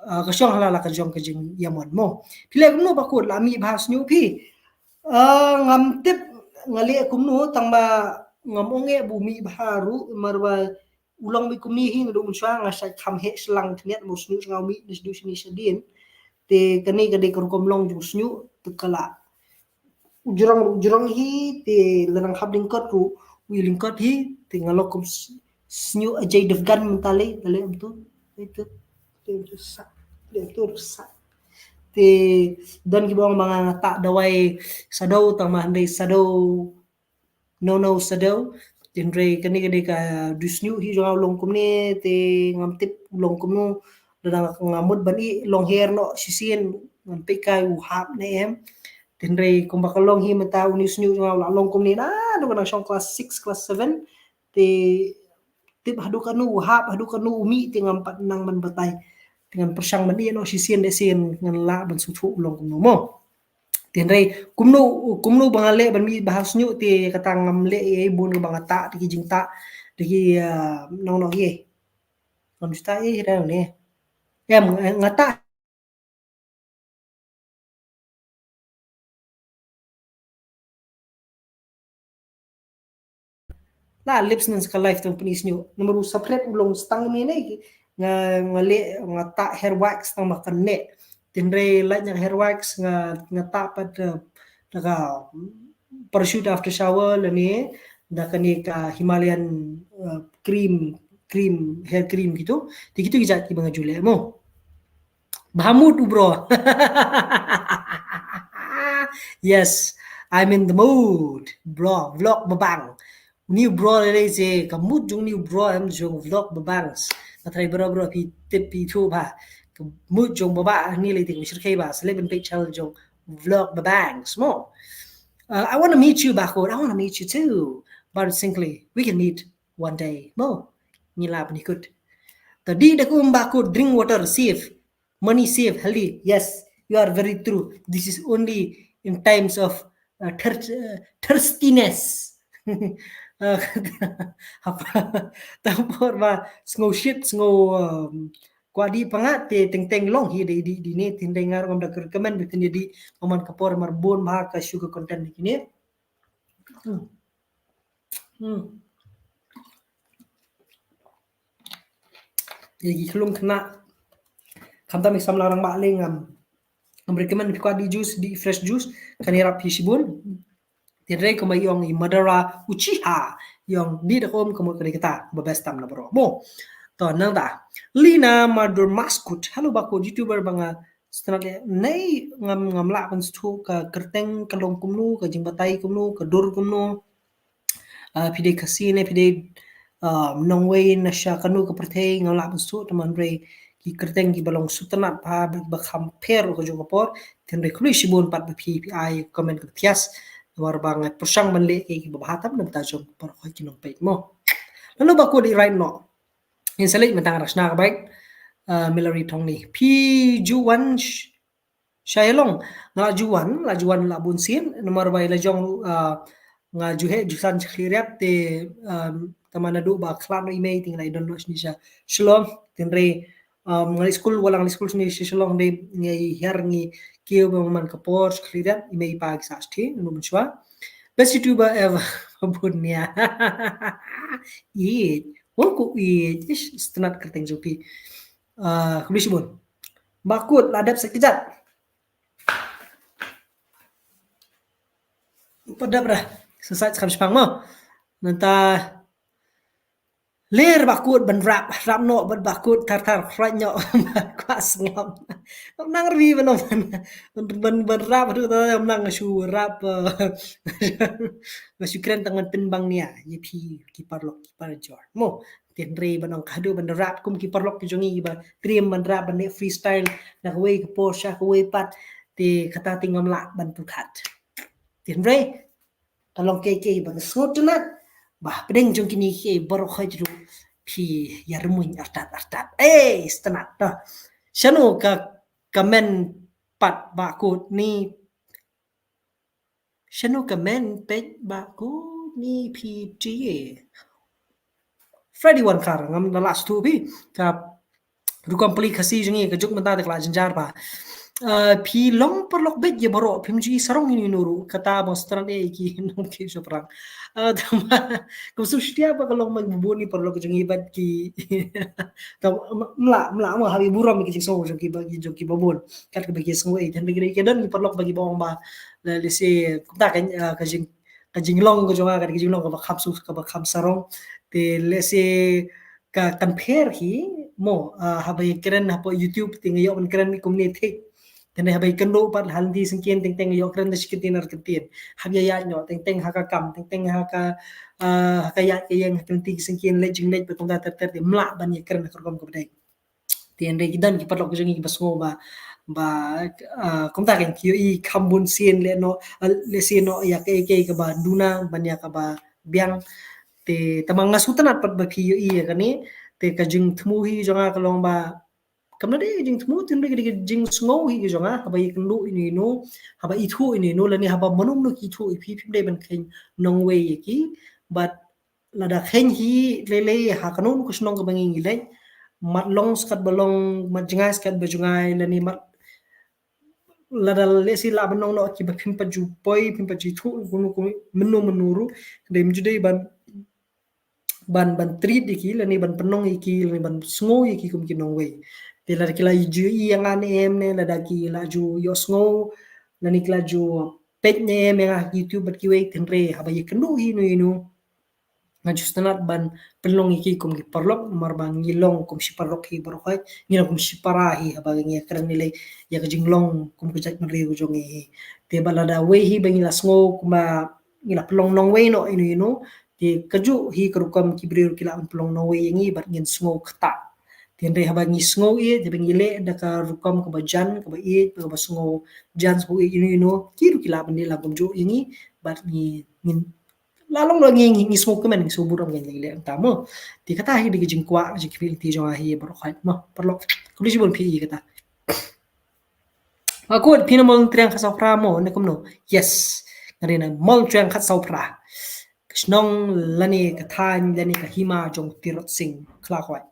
Kasyong halala ka jong ka jing yamon mo. Pila no bakut lami bahas nyu pi. Ngam tip ngali kumno tang ba ngamonge bumi baharu marwa ulang mi kumnihi ngado munswa ngasa kamhe selang tniat musnu ngami nisdu sini sedin te kani kade kurkomlong jusnyu tukala jurang hi ti lanang khap lingkot ru wi lingkot hi ti ngalokum snyu ajay devgan mentale tale itu itu sa itu rusak ti don ki bong mga ta dawai sadaw tang mahandai sadaw no sadaw tinre kani ka dusnyu hi jong long kumni ti ngam tip long kumnu dadang ngamut bani long hair no sisien ngam pikai u hap ne em tinre kumbakalong hi mata unis nyu jong long kumni na do kana shong class 6 class 7 ti tip hadu kanu hap hadu kanu umi ti ngam pat nang man batai dengan persang mani no sisien de sien ngan la ban su thu long kumnu mo tinre kumnu bangale ban mi bahas nyu ti katang ngam le e bun bangata ti jing ta ti nong no ye kon sta e ra ne em ngata la lips nan ska life tong penis nyu numero separate ulong stang mi ne ngale ngata hair wax tang makan ne tinre la nya hair wax ngata pad daga parachute after shower le ni da kani ka Himalayan cream hair cream gitu gitu kijat ki banga jule mo Bahamut bro yes I'm in the mood bro vlog babang new bro le je kamut jung new bro am jung vlog babangs katrai bro pi tip pi thu ba kamut jung baba ni le ting shir kai ba sele ben pe channel jung vlog babangs mo I want to meet you backward I want to meet you too but simply we can meet one day mo ni la ni good tadi dak backward drink water safe money safe healthy yes you are very true this is only in times of thirstiness tapor ba sngo shit sngo kwa di pangat te teng teng long hi di ne tin dengar ngam da recommend bitin di oman kapor mar bon ma ka sugar content ni ne gi klum kena kamta mi sam larang ba le ngam recommend kwa di juice di fresh juice kanira pi sibun tinre ko mai yong i madara uchiha yong di da kom ko kare kata ba best tam na bro mo to nang da lina madur maskut hello ba ko youtuber banga strale nei ngam la pan stu ka kerteng kalong kumnu ka jingbatai kumnu ka dur kumnu pide kasine pide nongway na sya kanu ka pertei ngam la pan stu taman re ki kerteng ki balong sutanat pa ba compare ko jo kapor tinre kului sibun pat ba pi ai comment ka tias war banget persang manle ke babahatam na tajong par ko kinong pay mo lalu ba ko di right no in salik matang rasna ka baik milari tong ni pi juwan shailong la juwan la bunsin nomor bai la jong nga juhe jusan cleariat te tamana do ba klan email ting lai don ni sha shalom tinre ngali school walang school ni shalom de ngai her ngi kêu bằng man kapor cleariat email pa sa sti no mchwa best youtuber ever bunya i woku i ish stanat kerteng jopi kubisibun bakut ladap sekejap pada dah selesai sekarang Jepang mo nanta ler bakut ben rap no ben bakut tar ranyo kuas ngam nang ri ben rap tu nang su rap su keren tangan penbang nia ye pi kipar jor mo tenre banong kadu ben rap kum kipar lok jongi ba trim ben rap ben freestyle na we ke porsche ke we pat te kata tingam la ben pukat tenre kalong ke bang sotnat bah pedeng jong kini ke baru khajru pi yarmuin artat stanat ta shanu ka kamen pat bakut ni shanu kamen pet bakut ni pi tie Freddy wan kar ngam the last two bi ka ru kompli khasi jongi ka juk mata de kla janjar ba Pi long perlok bet je baro pimji sarong ini nuru kata mostran ki nom ki soprang tama kum sustia apa kalau magbubuni perlok jong ibat ki tam mla mo habi buram ki so jong ki bagi jong ki babon kat ke bagi semua dan bagi ke dan perlok bagi bawang ba la lese kumta kan ka jing long ko jonga ka jing long ka kham su ka kham sarong te lese ka compare hi mo habai keren hapo YouTube tingayo man keren mi community tene habai kendo pat haldi singkien teng teng yo kren desikitin arkitin habya ya nyo teng teng haka kam teng teng haka haka ya yang kenti singkien le jing le betong ta ter de mla ban ye kren korkom ko dai tien re gidan ki patlok jongi baso ba kom ta ken ki i kambun sien le no le sien no ya ke ba duna ban ya ka ba biang te tamang ngasutan at pat ba ki i ya kani te ka jing thmu hi jonga kalong ba kamna de jing thmu tin de jing sngo hi ge jonga haba i kendu ini no haba i thu ini no lani haba manum no ki thu i phi phi de ban khen nong we ye ki but lada khen hi le ha kanun ku snong ka bangi le mat long skat balong mat jingai skat ba jungai lani mat lada le si la banong no ki ba phim pa ju poi phim pa ji thu kunu ku menu menuru de mjude ban treat iki lani ban penong iki lani ban sngo iki kum kinong we te la kila ju i yang an em ne la da ki la ju yo sngo lani kila ju pet ne em yang youtube bat ki we tenre haba ye kenu hi no inu ngaju stanat ban penong iki kum ki parlok mar bang ngilong kum si parlok hi bar khoi ngina kum si parahi haba ngi kran nile ya ka jinglong kum ka jak mari ujong hi te balada we hi bangila sngo kuma ngila pelong nong we no inu ti kaju hi kerukam kibrir kila pelong no we yangi bat ngin sngo khata tin re haba ngi sngo ye de bengile da ka rukam ka bajan ka ba ye ka ba sngo jan sbu inu kiru kila bende la gumju yangi bat ngin lalong lo ngi sngo ka men ngi subur am ngi le tamo ti kata hi de jingkwa ji kibir ti jo hi bar khat mo perlo kulisi bon pi kata aku pinamol triang ka sa pramo ne kumno yes ngarina mol triang ka sa pra Snong lani ka than lani ka hima jong tirot sing kla khwai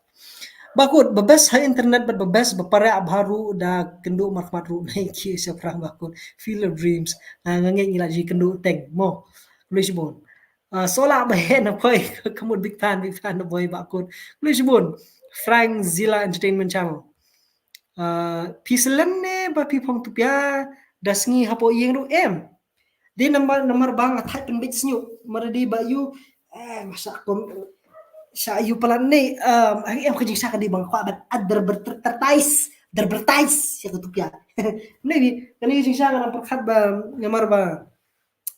bakut babes ha internet but babes bapare abharu da kendu markmatru nai ki se prang bakut feel of dreams ngange ngila ji kendu teng mo lisbon sola ba he na poi kamun big fan na boy bakut lisbon frank zilla entertainment channel pislen ne ba pi phong tupya dasngi hapo yeng ru em di nomor bang athai pen bit snyu mar di ba yu masa kom sa yu palan ni em kajing sa di bang kwa bat advertise ya kutupya ni kani jing sa na perkhat ba nomor ba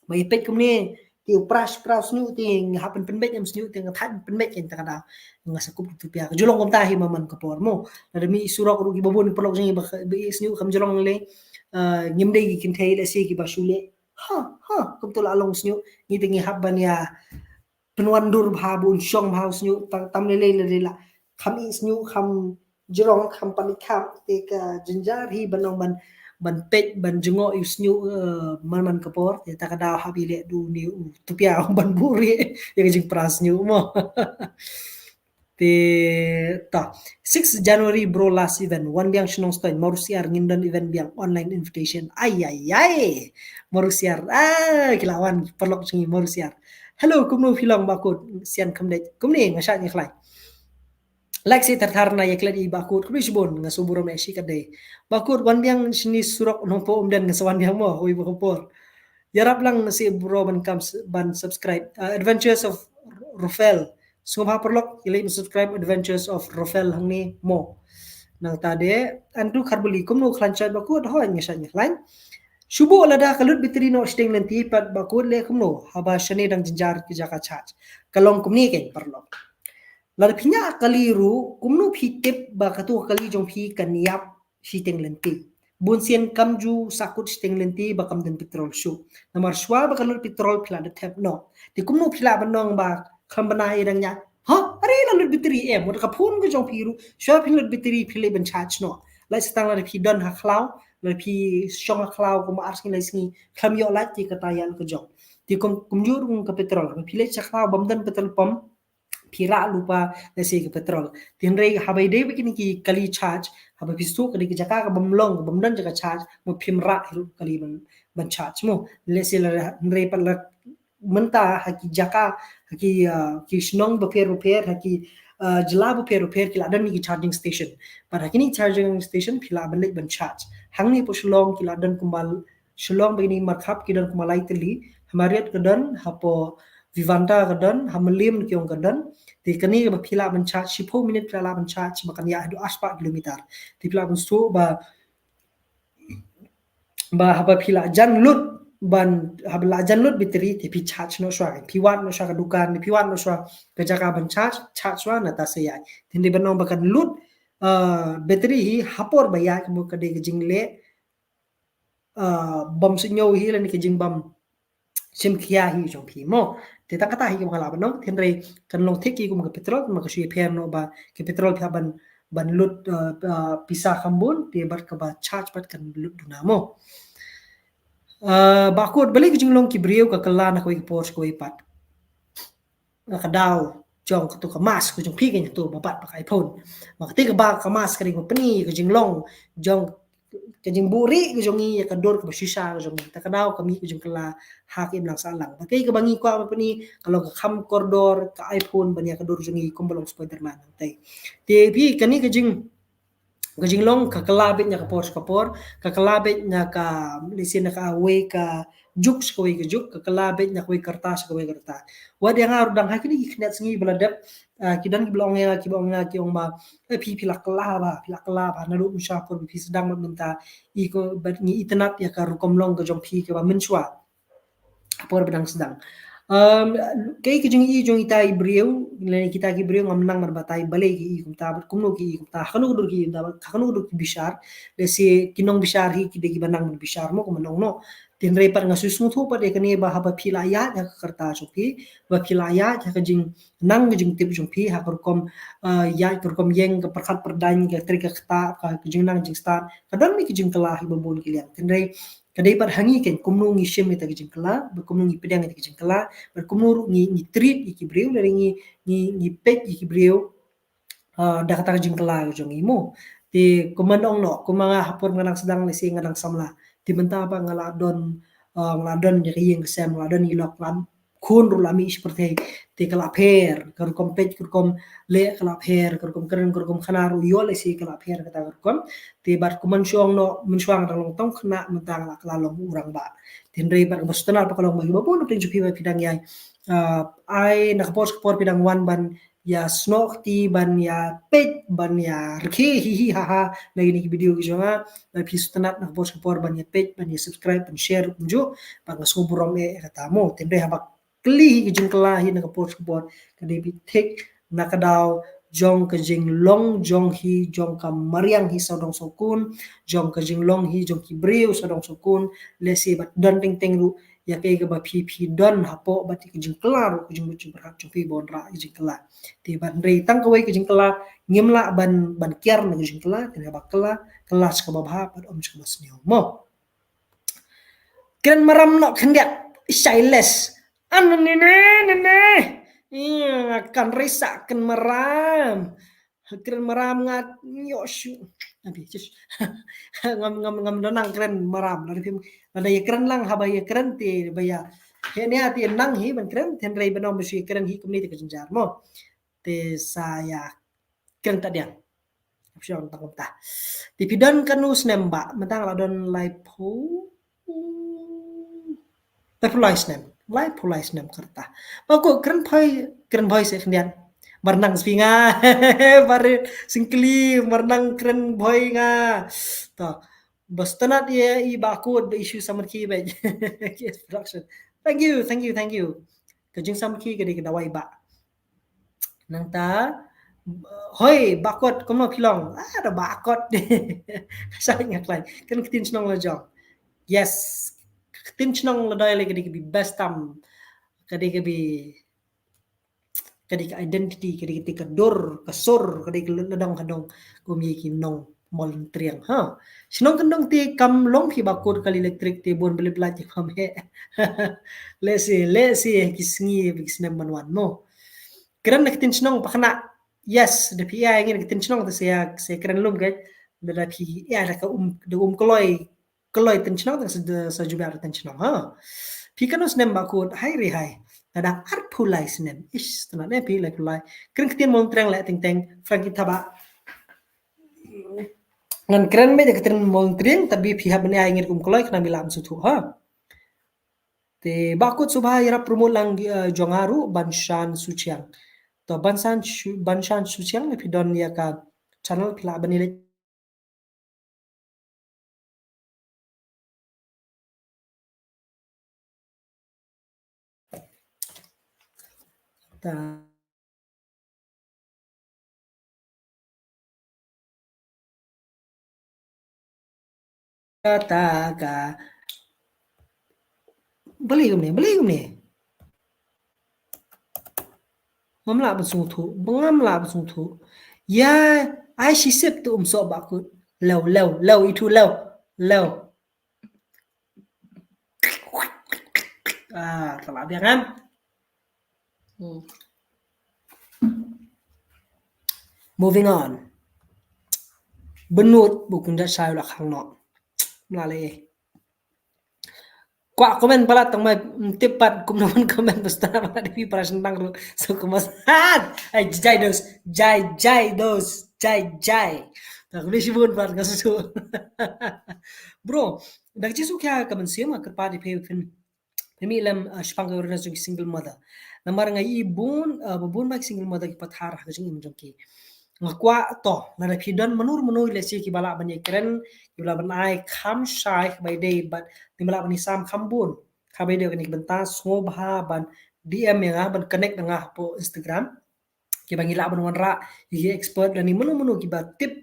ba ipet kum ni ti pras snyu ti hapen pen bit em snyu ti ngathan pen bit en takada ngasa kup kutupya julong kom tahi maman ko por mo na mi surok ru gi babon pelok jing ba snyu kam julong le ngimde gi kin thai le si gi ba shule kum tu lalong snyu ni tingi habban ya penwandur bhabun syong bhau snyu tam le la kham is snyu kham jerong kham panikam te ka jinjar hi banong ban pet ban jengo is snyu man kapor te ta kada habi le du ni tupia ban buri ya jing pras snyu mo te ta 6 January bro last event one biang shnong stoin marusiar ngindan event biang online invitation ay marusiar kilawan perlok singi marusiar hello kumno filong bakut sian kamde kumni ngasha ni khlai like si tartarna yakladi bakut kubishbon ngasuburo me shi kade bakut wan biang sini surok nompo umdan ngasawan biang mo hoi bakopor yarap lang si bro ban subscribe adventures of Rufel sungha perlok ilay subscribe adventures of Rufel hangni mo nang tade andu kharbuli kumno khlancha bakut hoy ngasha ni khlai Shubo lada kalut bitri no sting lenti pat bakul le kumno haba shani dang jinjar ki jaka chach kalong kumni ke parlo lada phinya kaliru kumno phi tip ba katu kali jong phi kaniap siteng lenti bunsian kamju sakut sting lenti ba kam den petrol shu namar shwa ba kalut petrol phla de thep no ti kumno phla banong ba kham bana idang nya ha are lalut bitri em mot ka phun ko jong phiru shwa philut bitri phile ban chach no lai stang la phi don ha khlau le phi shong khlau ko ars ni lesni kham yo la ti ka tayal ko jong ti kum yur ka petrol phi le cha khlau bam dan petrol pump Pira lupa nasi ke petrol. Tinrei habai dei begini ki kali charge habai pistu kali ki jaka ka bamlong bamdan jaka charge mo pimra hiru kali ban charge mo lesi la nrei pa la menta haki jaka haki ki snong beper haki jela beper ki ladan ni charging station par hakini charging station pila balik ban charge hangni po shlong ki ladan kumbal shlong begini markhap ki dan kumalai teli hamariat kedan hapo Vivanta kedan hamalim kiong kedan ti kani ba phila ban charge 10 minit phila ban charge makan ya do aspa kilometer ti phila ban sto ba haba phila jan lut ban habla jan lut bitri ti phi charge no swa phi wat no swa ka dukan ni phi wat no swa ka jaka ban charge swa na ta se ya tindi ban no bakan lut battery hi hapor ba ya mo ka de jingle bam sinyo hi la ni ke jing bam sim kia hi jong phi mo te ta kata hi ke mala banong ten re kan long theki kum ke petrol ma ka sui pher no ba ke petrol pha ban lut pisa khambun te bat ka ba charge bat kan lut duna mo ba ko balik jing long ki brio ka kala na ko ki pors ko ipat ka daw jong ka to ka mas ko jong phi ke to ba bat pa ka iphone ma ka te ka ba ka mas ka ri ko pani ka jing long jong kajing buri kajong i kador ka shisha kajong ta kadaw kami kajong kala hakim lang sa lang bakay ka bangi ko apa ni kalau ka kham kordor ka iphone banya kador jong i kumbalong spiderman tay te pi kani kajing long ka kalabit nya ka por ka kalabit nya ka lisin na ka away ka juk ka way ka juk ka kalabit nya ka way kertas ka way kertas wad yang arudang hakini ikhnat singi baladap kidan giblong ya kibong na kiong ba pi pilak kala ba nalu usha por pi sedang minta iko bat ni itanat ya ka rukom long ka jong pi ka ba menswa por bedang sedang kay kijing i jong itai brieu le kita ki brieu ngam nang marbatai bale ki i kumta kumno ki i kumta khanu dur ki da khanu dur ki bishar le se kinong bishar hi ki de ki banang bishar mo kumnong no tin rei par ngasu smu thu pa de kani ba ha ba phila ya ya karta chu pi ba phila ya ja ka jing nang jing tip jong pi ha kor kom ya kor kom yeng ka perkhat perdain ka tri ka khta ka jing nang jing star kadang mi ki jing kala hi ba bon ki lian tin rei kadai par hangi ken kumnu ngi shem ita ki jing kala ba kumnu ngi pedang ita ki jing kala ba kumnu ngi treat iki breu dari ngi pek iki breu da kata jing kala jong imo ti kumandong no kumanga hapon nganang sedang lesi nganang samla ti benta ba ngaladon di yeng sem ngaladon ilok lam kun ru lami seperti ti kala pher kar kompet kur kom le kala pher kur kom keren kur kom khana ru yo lesi kala pher kata kur kom ti bar kuman syong no mensyang dang long tong khna mentang la kala long urang ba tin rei bar bostana pa kalong magi bo no prinsipi ba pidang yai ai nakapos por pidang wan ban ya snok ti ban ya pet ban ya rkhe hi ha ha lagi ni video ki jonga na pistanat nakapos por ban ya pet ban ya subscribe ban share kunjo ban ngaso burong kata mo tin rei habak kli ki jing kala hi nakapos por kadai bi tek nakadaw jong ka jing long jong hi jong ka mariang hi sadong sokun jong ka jing long hi jong ki breu sadong sokun lesi bat don ting ting ru ya kay ga ba phi don hapo bat ki jing kala ru ki jing mucu berat jong pi bon ra ki jing kala ti ban rei tang ka wai ki jing kala ngimla ban kiar na ki jing kala ti ba kala kelas ka ba bha bat om chka basnyo mo kan maram no khendiat silence an ne akan risa kan maram keren maram ngat yoshu abi just ngam donang keren maram dari film ada ya keren lang haba ya keren ti baya hene ati nang hi ban keren ten rei banom besi keren hi kumni te kenjar mo te saya keren tadian option tang ta ti pidan kanus nemba mentang ladon laipo life nem karta bako keren phoi se khnian marnang swinga bare singkli marnang keren boy nga to bastanat ye I bako the issue samar ki be yes production thank you kajing sam ki gadi dawai ba nang ta hoi bakot kono kilong ada bakot sa ngak lai kan kitin snong la jong yes tin chnong la dai le kadi bi best tam kadi ka identity kadi ka dor ka sor kadi ka ladang kadong kumi ki nong mol triang ha sinong kandong ti kam long ki bakod kali electric ti bon beli plat ki pam he lesi kisngi bisnem manwan mo keren nak tin chnong pakna yes de pi ai ngin tin chnong se keren lum ke de la pi ya la ka de koloi tin chnong sa jubar tin chnong ha pi kanus nem bakut hai ri hai ada art pulai sinem is tana ne pi lai pulai keren tin mon treng la ting teng franki thaba ngan keren me de keten mon treng tapi pi ha bani ai ngir koloi kana milam su thu ha te bakut subha ira promo lang jongaru banshan suchiang to banshan suchiang ne pidon ya ka channel phila bani le ta ka beli gumne mamla basung thu bangamla basung thu ya ai shi sep tu so bakut lew itu lew telah dia kan moving on benut bukan dah saya lah khang no melalui kwa komen pala tang mai tipat kum naman komen basta na di preparation tang ru so kumas ay jai dos tak boleh sibun par kasu bro dak jisu kya kaman sema kerpa di pe Pemi lam shpang ka urna single mother namar nga ibun babun bak single mother ki pathar ha jing im jong ki ngakwa to na da phidon manur le si ki bala bani kren ki bala ban ai kham shai by day but ni bala bani sam kham bun kha by day ni banta so bha ban dm ya ban connect nga po instagram ki bangi la ban wan ra ki expert dan ni manu ki ba tip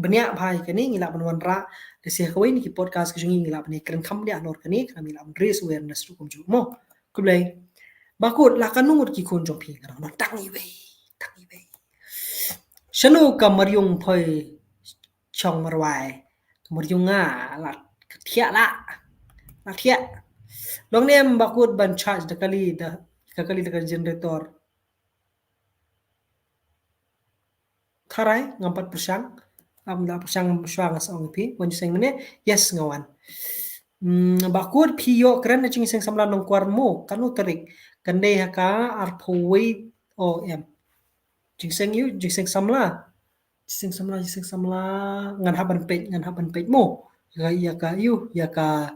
banyak bhai kani ngila ban wan ra de se khawai ni ki podcast ki jungi ngila ban kren kham dia nor kani kami la ban raise awareness tu kum ju mo kublai bakut la kanungut ki kun jong phi kana tangi we shanu kamaryung phoi chong marwai kamaryung nga la thia la thia long nem bakut ban charge de kali da generator tharai ngampat persang amla persang swang song pi wan seng mene yes ngawan bakut pio kran na ching seng samla nong kwar mo kanu tarik kande haka arphoi o em jing seng samla ngan haban pej mo ya ka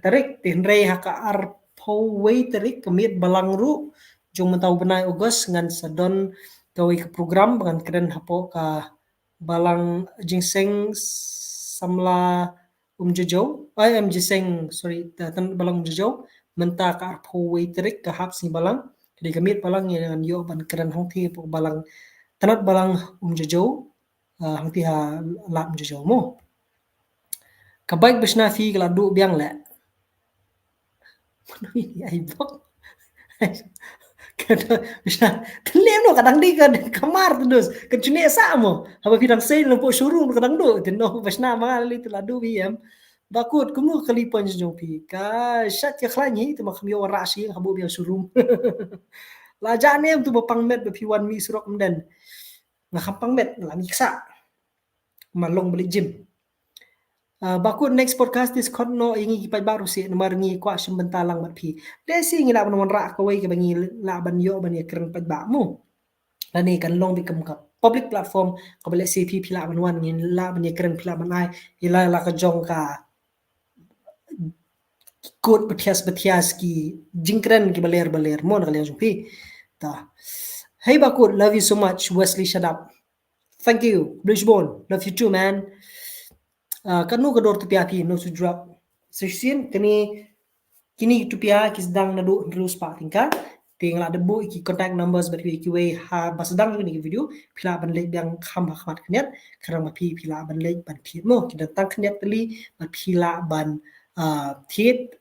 tarik tinre haka arphoi tarik kemit balang ru jung matau benai ogos ngan sadon tawi ke program dengan keren hapo ka balang jingseng samla jojo jingseng sorry tan balang jojo menta ka arpo terik ka hap si balang jadi kamit balang yang yo ban keren hong thi po balang tanat balang jojo hong thi ha la jojo mo kabaik besna fi kala du biang le ai bok Bisa telem no kadang di kan kamar terus kecune samo apa bidang sei no po showroom kadang do tino basna mali teladu biem bakut kumu kalipan jong pi ka shat ya khlani tu makmi wara si habu biang showroom la jane tu bapang met be piwan mi surok mden na kampang met la miksa malong beli gym bakut next podcast is kon no ingi kipai baru si nomor ngi kwa bentalang mat pi desi ngi la ban ra ka wei ka bangi la ban yo ban ya kren pat ba mu la ni kan long become ka public platform ka bele cp pila ban wan ngi la ban ya kren pila ban ai ila la ka jong ka kod betias ki jingkren ki baler mon ka jong pi ta hey bakut love you so much Wesley shut up thank you Brisbane love you too man kanu kador tu pia pi no su drop session kini tu pia ki sedang nadu terus pa tingkat tinggal ada bu ki contact numbers bagi ki we ha basedang ni video pila ban le yang kham khmat khnet kharang ma pi pila ban le ban thi mo ki datang khnet tali ma pila ban thit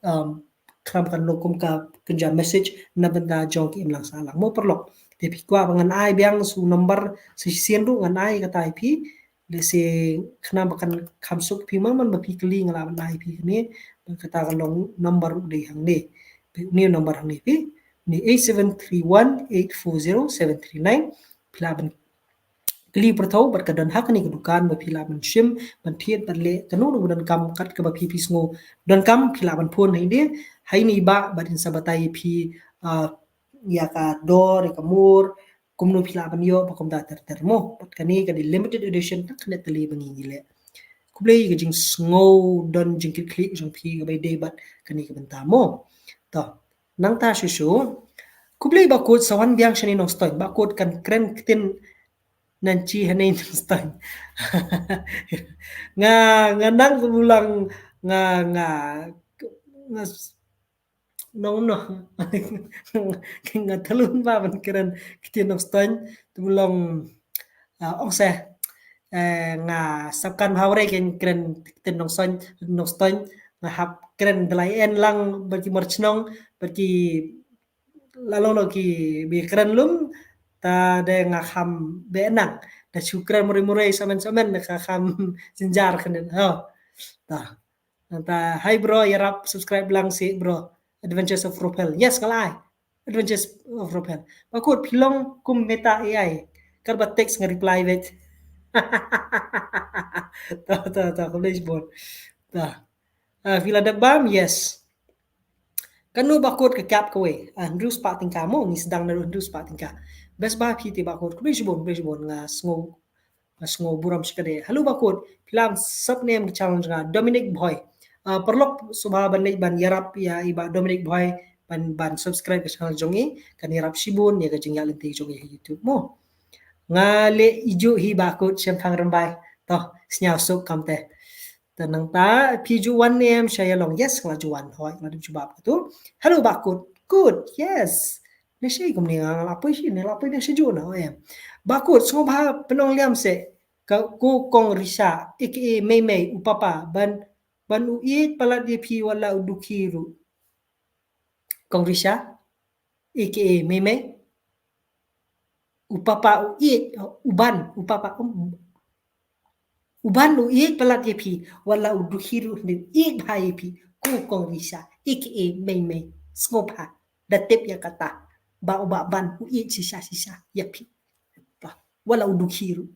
kham kan lokum ka kunja message na benda jong ki imlang salang mo perlok te pi kwa bangan ai biang su number session ru ngan ai kata ip lese khna bakan khamsuk pi man ba pi kli ngala ban ai pi ni kata kan long number de hang ni ni number hang ni pi ni 8731840739 pila ban kli pertau bat kadan hak ni kedukan ba pila ban shim ban thiet ban le kanu nu dan kam kat ka ba pi pi sngo dan kam pila ban phun hai dia hai ni ba bat in sabatai pi ya ka dor ka mur kumnu pila ban yo ba kum da ter mo bat kani ka di limited edition tak ne tali bangi gile kublei ga jing sngo don jing kli jing pi ga bai de bat kani ka ban ta mo to nang ta shu kublei ba kod sawan biang shani no stoy ba kod kan kren kitin nanti hanay instant nga nang bulang nga no nga talun ba ban kiran kitin of stan bulang ong se nga sabkan bhawre ken kiran kitin no stan nga hap kiran dalai en lang berki merchnong berki lalong no ki bi kiran lum ta de nga kham be nang da syukran murai-murai saman-saman na kham sinjar kanen ha ta ta hi bro yarap subscribe lang si bro Adventures of Propel yes kalai Adventures of Propel bakut pilong kum meta AI kar ba text nga reply vet ta college board ta vila dabam yes kanu bakut ke kap kowe Andrews pa tingka mo ni sedang na Andrews pa tingka best ba piti bakut college board nga sngo buram sikade halo bakut pilam subname challenge nga Dominic Boy perlok subha ban ban yarap ya iba Dominic Boy ban subscribe ke channel jongi kan yarap sibun ya ka jinggal ti jongi YouTube mo nga le ijo hi bakut sem phang rambai to snyao sok kamte tanang ta piju 1 am saya long yes kala juan hoi la du jubab tu hello bakut good yes ne sei kum ni nga apa sih ne apa ne seju na em bakut so ba penong liam se ka ku kong risa aka mei upapa ban uit pala di pi wala udukiru kong risa aka mei upapa uit uban upapa uban uit pala di pi wala udukiru ni uit bhai pi ku kong risa aka mei skopa datip ya kata ba ban uit sisa ya pi wala udukiru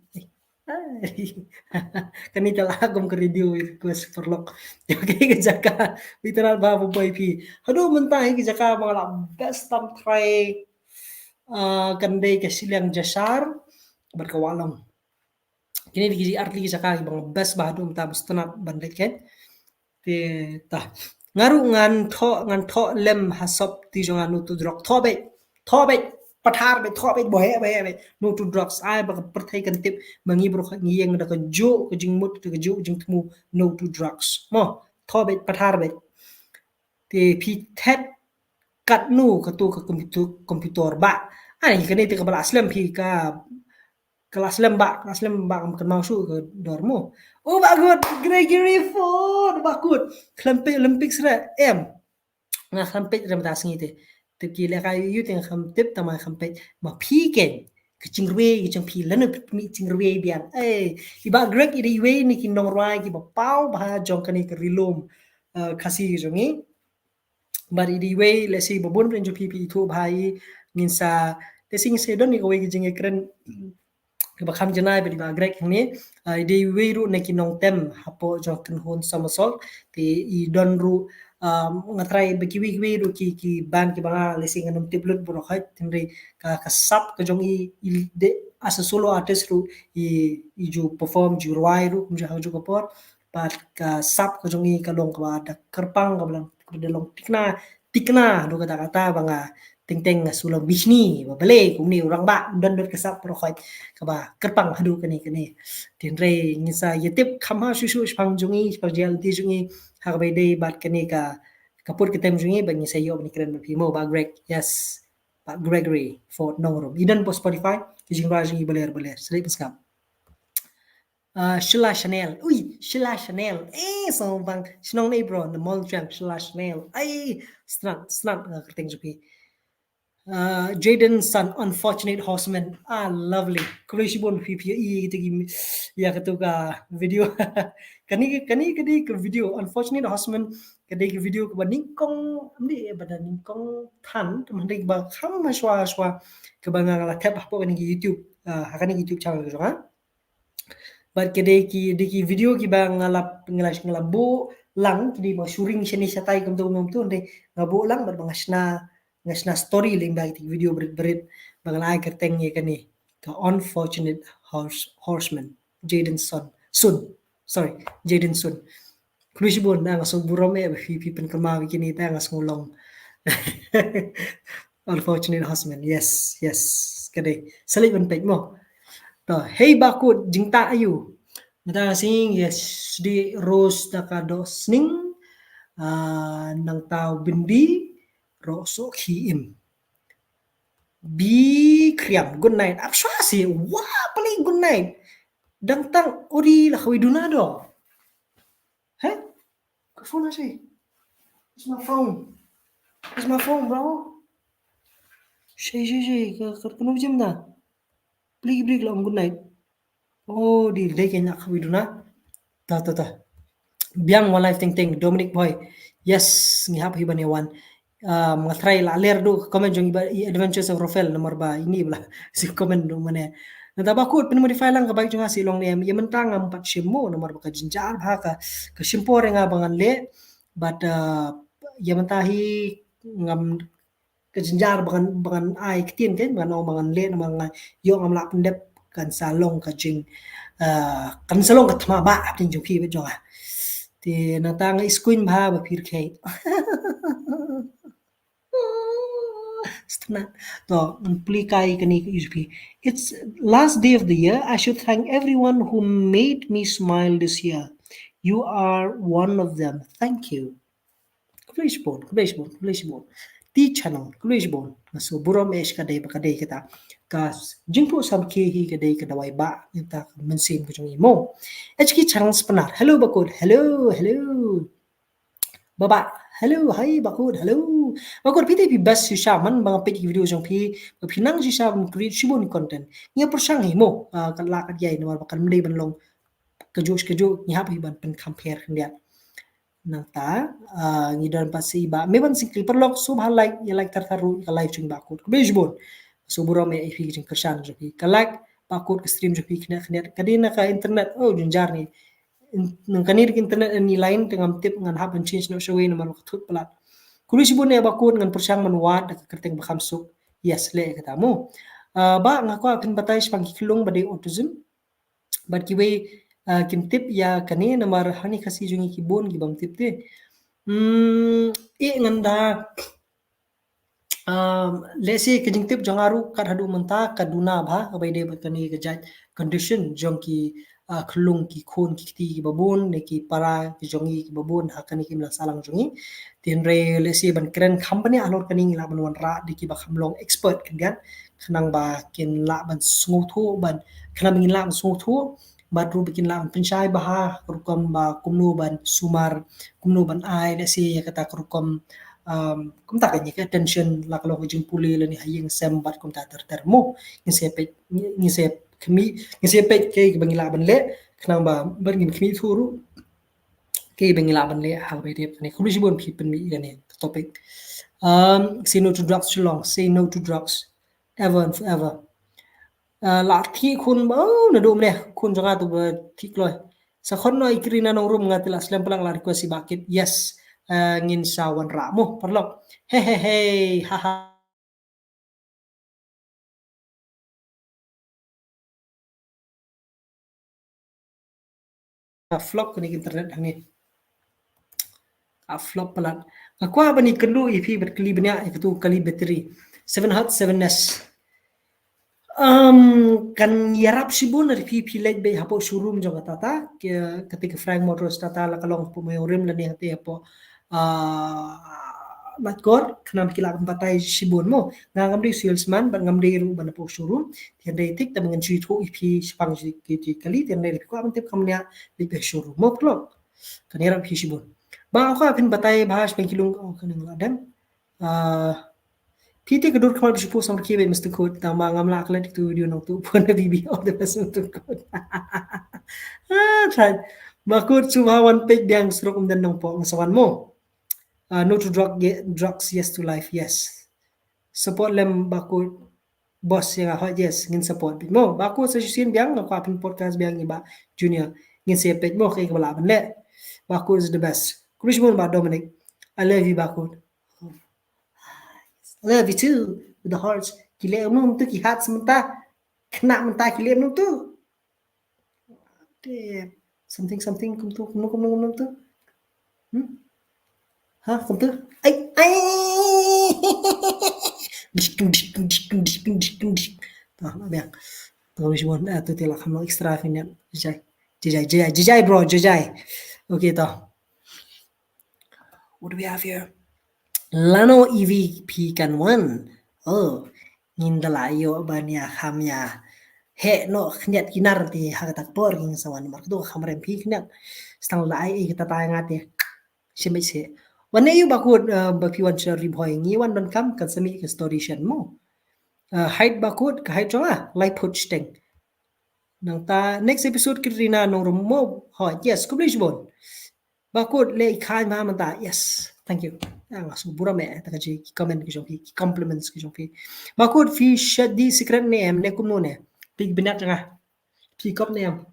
kanita lagom ka radio request perlok okay ka jaka literal babu boy pi hado mentah ki jaka mga best tam try kanday ka silang jasar berkawalong kini di arti jaka bang best bahado mta mustanap bandit ken te ta ngaru ngan tho lem hasop ti jonga nutu drok thobe pathar be thobe bohe be no to drugs ai ba perthai kan tip mangi bro ngiyeng da ka jo ka jingmut ka jo jingtmu no to drugs mo thobe pathar be te pi thet kat nu ka tu ka komputer ba ani kani te ka bala aslam pi ka kelas lembak kan masuk ke dormo oh bagus Gregory Ford bagus Olympic sera em nga khampet ram ta singi te ki le ka yu te khampet ta ma khampet ma phi ken ke chingwe ki chang phi lan mi chingwe bian iba Greg iri we ni ki nong rai ki ba pau ba jong kani ke rilom khasi jongi bar iri we le si bobon pen jo phi thu bhai nginsa te sing se don ni ko we ki jing ekran ba kham janai ba di ba Greg ni de we ru ne ki nong tem hapo jo kan hon somersault te I don ru ngatrai bagi wi ru ki ban ki banga lesing anum tiblut bro khat tinri ka sap ka jong I de as a solo artist ru I ju perform ju ruai ru kum ja ju ko por pat ka sap ka jong I ka long ka da kerpang ka blang ka long tikna do kata banga ting sulam bishni ba bale kum ni orang ba don ka sap pro khat ka ba kerpang hadu kani tinre ngisa yetip khamha shu pang jongi pajal ti jongi hak bay day bat kani ka kapur kitem jungi bangi sayo ni kren mo ba Greg yes ba Gregory for no room idan po Spotify kijing rajing baler slip skam Sheila Chanel Sheila Chanel so bang sinong nei bro na mall jam Sheila Chanel snap kerting jupi Jaden son, unfortunate horseman. Lovely. Kulishibon PPE gitu ya ketuka video. Kani ke video unfortunate horseman kadi ke video ke ningkong amdi pada ningkong tan teman ba kham shwa ke bangala tap apa kani YouTube. Hakani YouTube channel gitu kan. But kede ki video ki ba ngalabu lang kidi ba shooting shani satai kum tu ndai ngabu lang ba ngasna story ling ba ki video berit bangalai kerteng ye kani the unfortunate horseman Jaden Sun sorry Jaden Sun Krishbon na ngaso burome ba fi pen kama kini ta ngas ngulong unfortunate horseman yes kade salik ban pej mo to hey bakut jingta ayu mata sing yes di rose nakado sning nang tao bindi ro so khiim bi kriam good night apsha si wah paling good night dang tang ori la khawiduna do he ka phone na it's my phone bro shay ka kanu jam na blig la good night oh di dai kenya khawiduna ta biang one life ting Dominic boy yes ngihap hiban yawan mga try la ler do comment jong iba adventures of Rafael nomor ba ini bala si comment do mane nataba ko pin modify lang kabay jong si long nem yaman tang am pat shimo nomor ba ka jinjar ba ka shimpore nga bangan le but yaman tahi ngam ka jinjar bangan ai kitin ken bangan le mga yo ngam la pendep kan salong ka jing kan salong ka thma ba apin jong ki ba jong thì nó ta ngay screen ba và phir khay stna to plikai kani USP it's last day of the year I should thank everyone who made me smile this year you are one of them thank you Kulishbon ti channel Kulishbon so burom esh kadai ba kadai kita kas jingpo sam ke hi kadai kadawai ba kita mensim ko jong imo HK channel sepenar hello bakut hello baba hello hai bakut hello bakut pite pi bas shisha man bang page video jong pi pinang shisha create shibon content nya persang imo kan la kan yai no kan mdei ban long kejo nya pi ban pen compare kan dia nata ngidon pasi ba meban sing clipper lock so bhal like ya like tartaru ka live chung bakut bejbon so buro me ifi jing kersan joki ka like bakut ke stream joki kena kadina ka internet oh junjar ni nang kanir internet ni lain tengam tip ngan happen change no show in man thut pelat kulis bun ya bakut ngan persang man wad ka kerteng bakam suk yes le katamu ba ngako akan batai spang kilung bade autism but kiwe kin tip ya kani namar hani kasi jungi ki bon ki bang tip te nganda lesi kejing tip jangaru kat hadu menta kaduna ba abai de batani kejat condition jongki klung ki khon ki ti ki babon ne ki para ki jongi ki babon hakani ki mla salang jongi tinre lesi ban keren company alor kani la ban wan ra de ki ba khamlong expert kan khanang ba kin la ban sungu thu ban khanam ngin la sungu thu badru bikin lang pensyai baha kerukom ba kumnu ban sumar kumnu ban ai le si ya kata kerukom kum tak ni ka tension la kalau hujung puli le ni hayeng sem bat kum ta termo ni se pe ke bangila ban le knang ba bergin khmi thuru ke bangila ban le hal be dep ni khulu jibon phi pen mi ni topic say no to drugs long say no to drugs ever and forever la thi khun ba na dum le khun janga tu thi kloi sa khon no ikrina nong rum ngati la slam palang la request bakit yes ngin sawan ra mo parlok he ha flop kini internet hangi flop palat aku apa ni kelu ipi berkeli banyak itu kali bateri 7 kan yarap sibun dari pipi late bay hapo showroom jong tata ketika Frank Motors tata la kalong po may rim la ni hati hapo matkor kanam kila patai sibun mo ngam di salesman ban ngam di ru ban po showroom tian dai tik ta mengen chi thu ipi spang ji kali tian dai ko am tip kamnya di bay showroom mo plot kan yarap sibun ba ako apin batai bahas pengkilung kan ngadam PT kedur kemal bersyukur sama kibai Mr. Code tama ngam la aklat itu video nang tu pun BB all the best Mr. Code. Try. Makut suhawan pek diang serok dan nang po ngasawan mo. No to drugs, yes to life, yes. Support lem bakut boss yang hot yes ngin support bit mo. Bakut suggestion biang ngak apin podcast biang ni ba junior ngin sepet mo kay kabala ban le. Bakut is the best. Kulish mo ba Dominic. I love you Bakut. I love you too with the hearts. Kile nung tu ki hat sementa kena menta kile nung tu. Damn. Something kum tu kum tu. Hah kum tu. Ai. Tah biang. Tahu semua tu telah kamu extra finnya. Jajai bro, jajai. Okay tah. What do we have here? Lano EVP kan one. Oh, ngindala yo bania hamya. He no knyat kinar ti hagatak por king sawan mar tu khamrem pi knyat. Stang lai kita tayangat ya. Shimai se. Wanne yu bakut bapi wan shari boy ngi wan don kam kan sami ke story shan mo. Height bakut ka height chonga life coach teng. Nang ta next episode kirina nong mo ho yes kublish bon. Bakut le khai ma manta yes. Thank you. Ang subura me ta kaji comment ki jong ki compliments ki jong fi. Bakut fi shadi secret name ne kum no ne. Big binat nga. Fi kop name.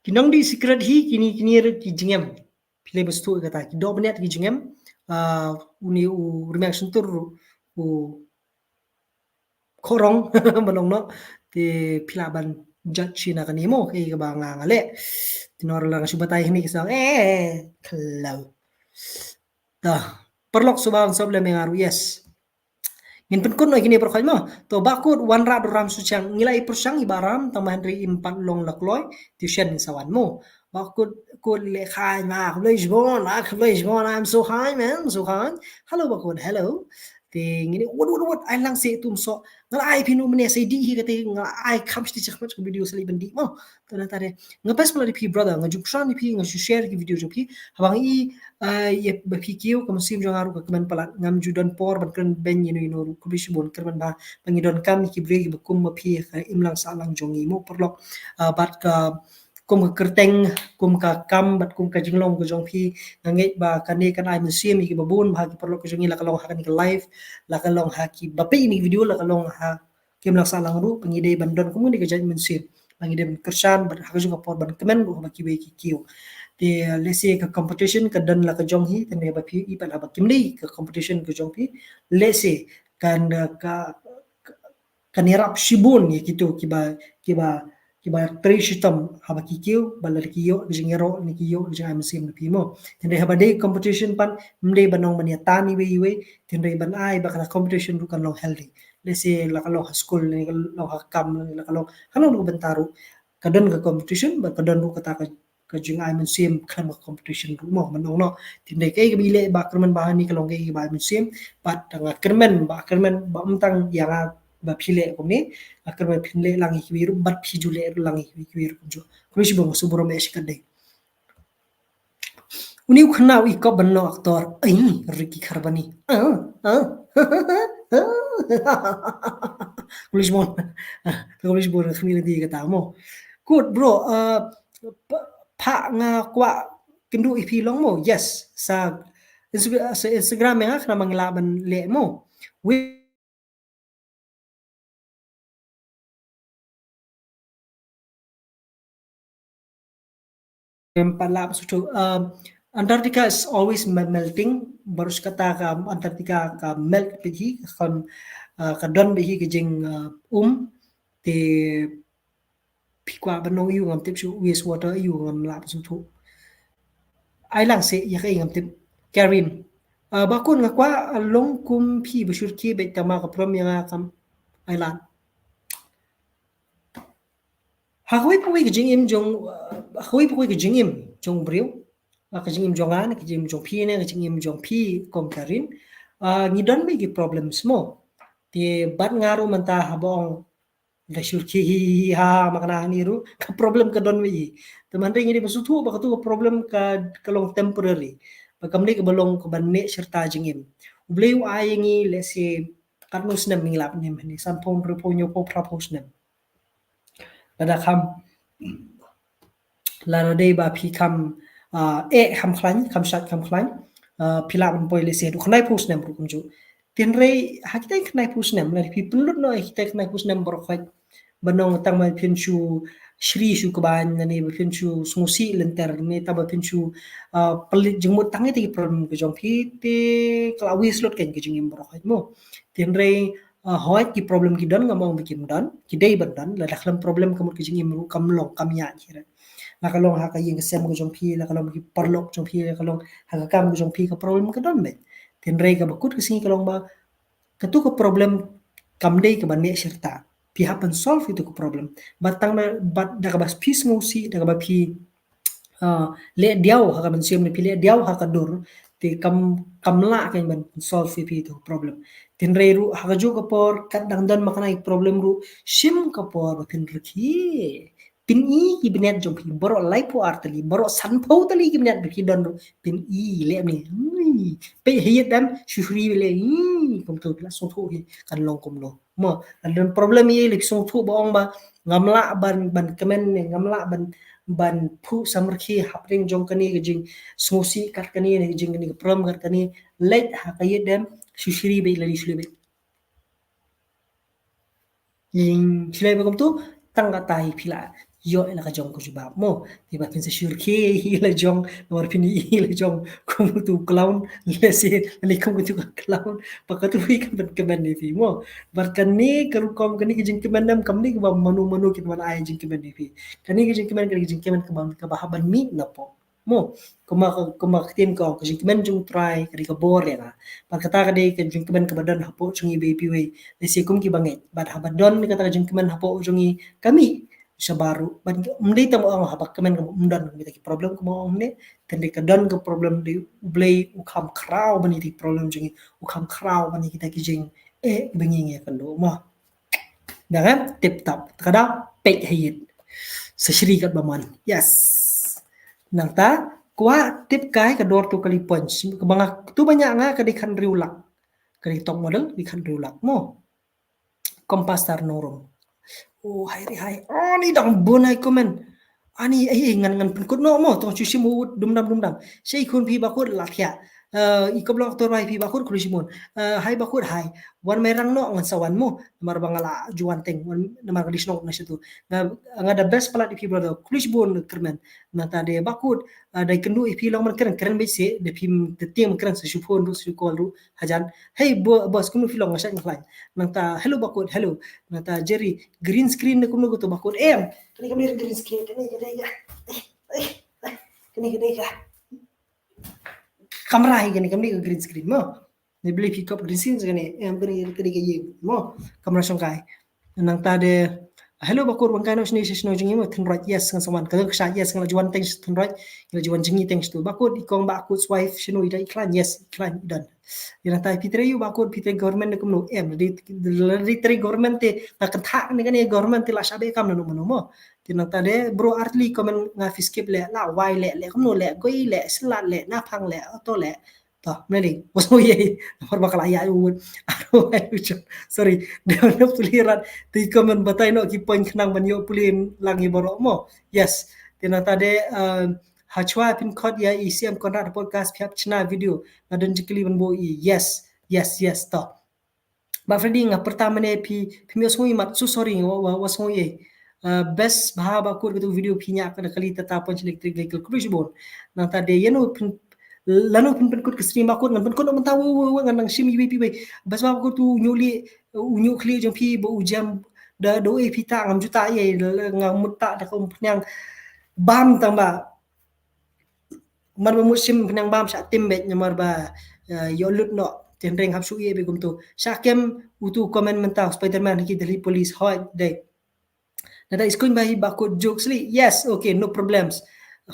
Kinong di secret hi kini ki jingem. Pile bestu kata ki do binat ki jingem. Uni u reaction tur u korong manong no ti pilaban judge na kanimo kay ka ba nga ngale tinor lang subatay hini kisang klaw ta perlok subang soble mengaru yes ngin penkun no kini perkhaj mo to bakut wanra duram suchang ngilai persang ibaram tamandri impat long lakloy ti shen sawan mo bakut kun le khai ma khleishbon I'm so high man so high hello bakut hello ti ngini what ai lang se tum so ngal ai pinu mene sai di hi kate ngal ai kham sti chak mat video sali bandi mo to na tare ngapas pala pi brother ngajuk shan pi ngasu share ki video jo pi habang i ye ba pi kiu kam sim jo ngaru ka kaman pala ngam ju don por ban kan ben yino yino ku bish bon kerman ba bangi don kam ki bregi ba kum ma pi ka imlang sa lang jongi mo perlok bat ka kum ka kerteng kum ka kam bat kum ka jinglong ko jong pi ngangai ba kane kan ai museum ki babun ba ki perlok ko jongi la kalong hakan ki live la kalong ha ki bapi ni video la kalong ha kim lang salang ru pangide bandon kumun di kajaj museum pangide kersan bat ha juga por ban kemen ko ba ki we ki kiu di lese ka competition ka dan la ka jong hi tene ba pi i pa la ba kimli ka competition ka jong pi lese kan ka kanirap shibun ye kitu kiba trishitam haba kikiu balar kiyo jingero ni kiyo jang musim na pimo tende haba day competition pan mde banong mania tani we tende ban ai bakala competition ru kan long healthy lese la kalong school ni kalong hakam la kalong kanong ru bentaru kadon ka competition ba kadon ru kata ka jing ai musim kan competition ru mo manong no tende kay bile ba kerman bahani kalong kay ba musim pat tanga kerman ba umtang yang ba phile ko ni akar ba phinle langi kiwiru bat phijule langi kiwiru kunjo kulish bang suburo me shikande uni khna wi ko banno aktor ai Ricky Kharbani kulish bon khni di kata mo good bro pha nga kwa kendu ipi long mo yes sa Instagram nga khna manglaban le mo we Palap suatu Antarctica is always melting baru kata ka Antarctica ka melt behi kan kadon behi kejeng te pikwa banong yu ngam tip su waste water yu ngam lap suatu ai lang se ya kai ngam tip Karin bakun ngakwa long kum pi besur ki be tama ka prom yang kam ailan Hawi pui ke jing im jong hawi pui ke jing im jong briu ke jing im jongan ke jing im jong pi ne ke jing im jong pi kom karin ni don be problems mo ti bat ngaru manta habong da surki ha makna ni ru ka problem ka don wi teman ring ini besutu ba tu problem ka kalong temporary ba kamni ke belong ke banne serta jing im bleu ai ngi lesi kat nu snem mingilap nim ni sampong reponyo po prapo snem lada kam lada dei ba pi kam kam khlan kam shat kam khlan pila ban poi le se du khnai po snem ru kumju tin rei hakite khnai po snem la pi punlut no hakite khnai po snem bor khoi banong tang ma pin chu Shri shu kaban ni pin chu smusi lenter ni taba pin chu pelit jengmut tangi ti problem ke jong pi te klawi slot ken ke jingim bor khoi mo tin rei hoy ki problem ki don ngamong bikin don ki dei ban don la dakhlam problem kamut ke jingim ru kam long kam ya chira la kalong ha ka yeng sem ko jong pi la kalong ki parlok jong pi la kalong ha ka kam ko jong pi ka problem ka don be tin rei ka bakut ke sini kalong ba ketu ka problem kam dei ka ban ne serta pi happen solve itu ka problem batang na bat da ka bas pi smusi da ka ba pi le diaw ha ka ban siam ni pi le diaw ha ka dur ti kam la kan ban solve pi itu problem tin rei ru ha ka ju ka por kat dang dan makana problem ru sim ka por tin rki pin i ki binet jom pi boro lai po artali boro san po tali ki binet bi don ru pin i le ni pe hiyet dam shufri le kom tu la so thu hi kan long kom lo mo dan problem i le so thu bong ba ngamla ban kemen ni ngamla ban phu samrkhi hapring jong kani ke jing smosi kat kani ni jing ni prom kat kani let ha kayet dam shufri be la shule be yin shule be kom tu tang ka tai phila yo la ka jong ko juba mo ti ba pin se shurke hi la jong nor pin hi la jong kum tu clown le se le kum tu clown pa ka tu hi kan ban kemen ni fi mo bar kan ni kan kom kan ni ke jing kemen nam kam ni ke ba manu kin wan ai jing kemen ni fi kan ni ke jing kemen ke ban ka ba haban mi na po mo kuma tim ko ke jing kemen jung try ke ka bor ya na par kata ka de ke jing kemen ke badan hapo chungi be pi we le se kum ki banget bad habadon ni kata jing kemen hapo chungi kami sa baru ban mdi tamo ang habak kemen ko umdan mi taki problem ko mo ne tende ka dan ko problem di blay ukam kraw bani ti problem jingi ukam kraw bani kita ki jing bengi nge kan do mo dangan tip top kada pek hayit sa shri kat baman yes nang ta kwa tip kai ka dor tu kali punch ka banga tu banyak nga ka di kan riulak ka di tong model di kan riulak mo kompas tar norong oh hai oh ni dang bonai komen ani ngan penkut no mo tong chushi mu dum dam sei kun pi bakut lakhya I kablok to rai pi bakut krishimon hai bakut hai wan merang no ngan sawan mo mar bangala juan teng wan namar kadisno na situ nga the best pala di pi brother krishbon kermen na ta de bakut dai kendu ipi long man keren be se de pim de tim keren se shupon ru su kol ru hajan hey bos kunu fi long ngasat nglain nang ta hello bakut hello na ta jerry green screen na kunu to bakut kani green screen kani kamera hi kani green screen mo ne beli pick up green screen kani kani ye mo kamera song kai nang ta de hello bakur bangkai no sini sini jingi mo tin right yes ngan sawan ka sha yes ngan juan thanks tin right ngan juan jingi thanks tu bakur ikong ba aku wife sino ida iklan yes iklan dan ina tai pitre yu bakur pitre government ko no di tri government te ta kan ni kan government te la shabe kam no mo tinang ta de bro artli komen nga fiskip le la wai le ko no le goi le slat le na phang le to le to meli waso ye nomor bakal aya un aro sorry de no puliran ti komen batai no ki point khnang ban yo pulin langi boro mo yes tinang ta de hachwa pin khot ya icm konrat podcast phap chna video ngadan jikli ban bo yes to ba fredi nga pertama ne pi mi osmo mat su sorry wasmo ye best bahaba kur gitu video pinya kada kali tata punch electric vehicle cruise bon nang tade yeno lanu pin kut kesri makut ngan kut man tawu ngan nang sim UP bai bas ba kur tu nyuli unyu kli jong pi bo ujam da do e pita ngam juta ye ngam mutta da kom penyang bam tamba mar musim penyang bam sa timbe nyamar ba yolut no tenreng hapsu ye be gum tu sakem utu komen mentau spiderman ki dari police hoy dai Nada is going by bakut jokes li. Yes, okay, no problems.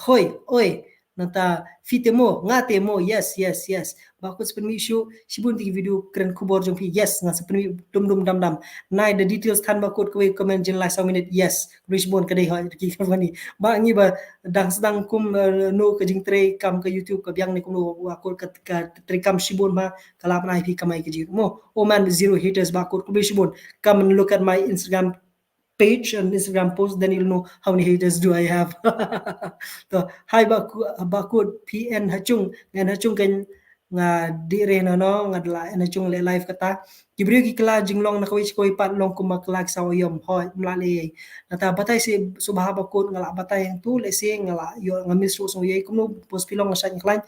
Hoy, oi, nanta fitemo ngatemo yes yes yes bakut sepenmi show sibun ti video keren kubor jong pi yes nga sepenmi dum dam nai the details tan bakut kwe comment jin last minute yes risbon kadai ha ki kawani ba ngi ba dang sedang kum no ke jing tre kam ke youtube ke biang ni kum no bakut ke tre kam sibun ma kalap nai pi kamai ke ji mo oh man zero haters bakut kwe sibun come and look at my Instagram page and Instagram post, then you'll know how many haters do I have. So, hi bakut PN hachung ngan hachung kan nga dire na no nga dala na chung le live kata gibriyo gi kala jinglong na kawis koy pat long kumaklag sa oyom hoy mlali nata batay si subha bakut nga la batay ang tu le si nga la yo nga misro so yey kuno post pilong nga sa klan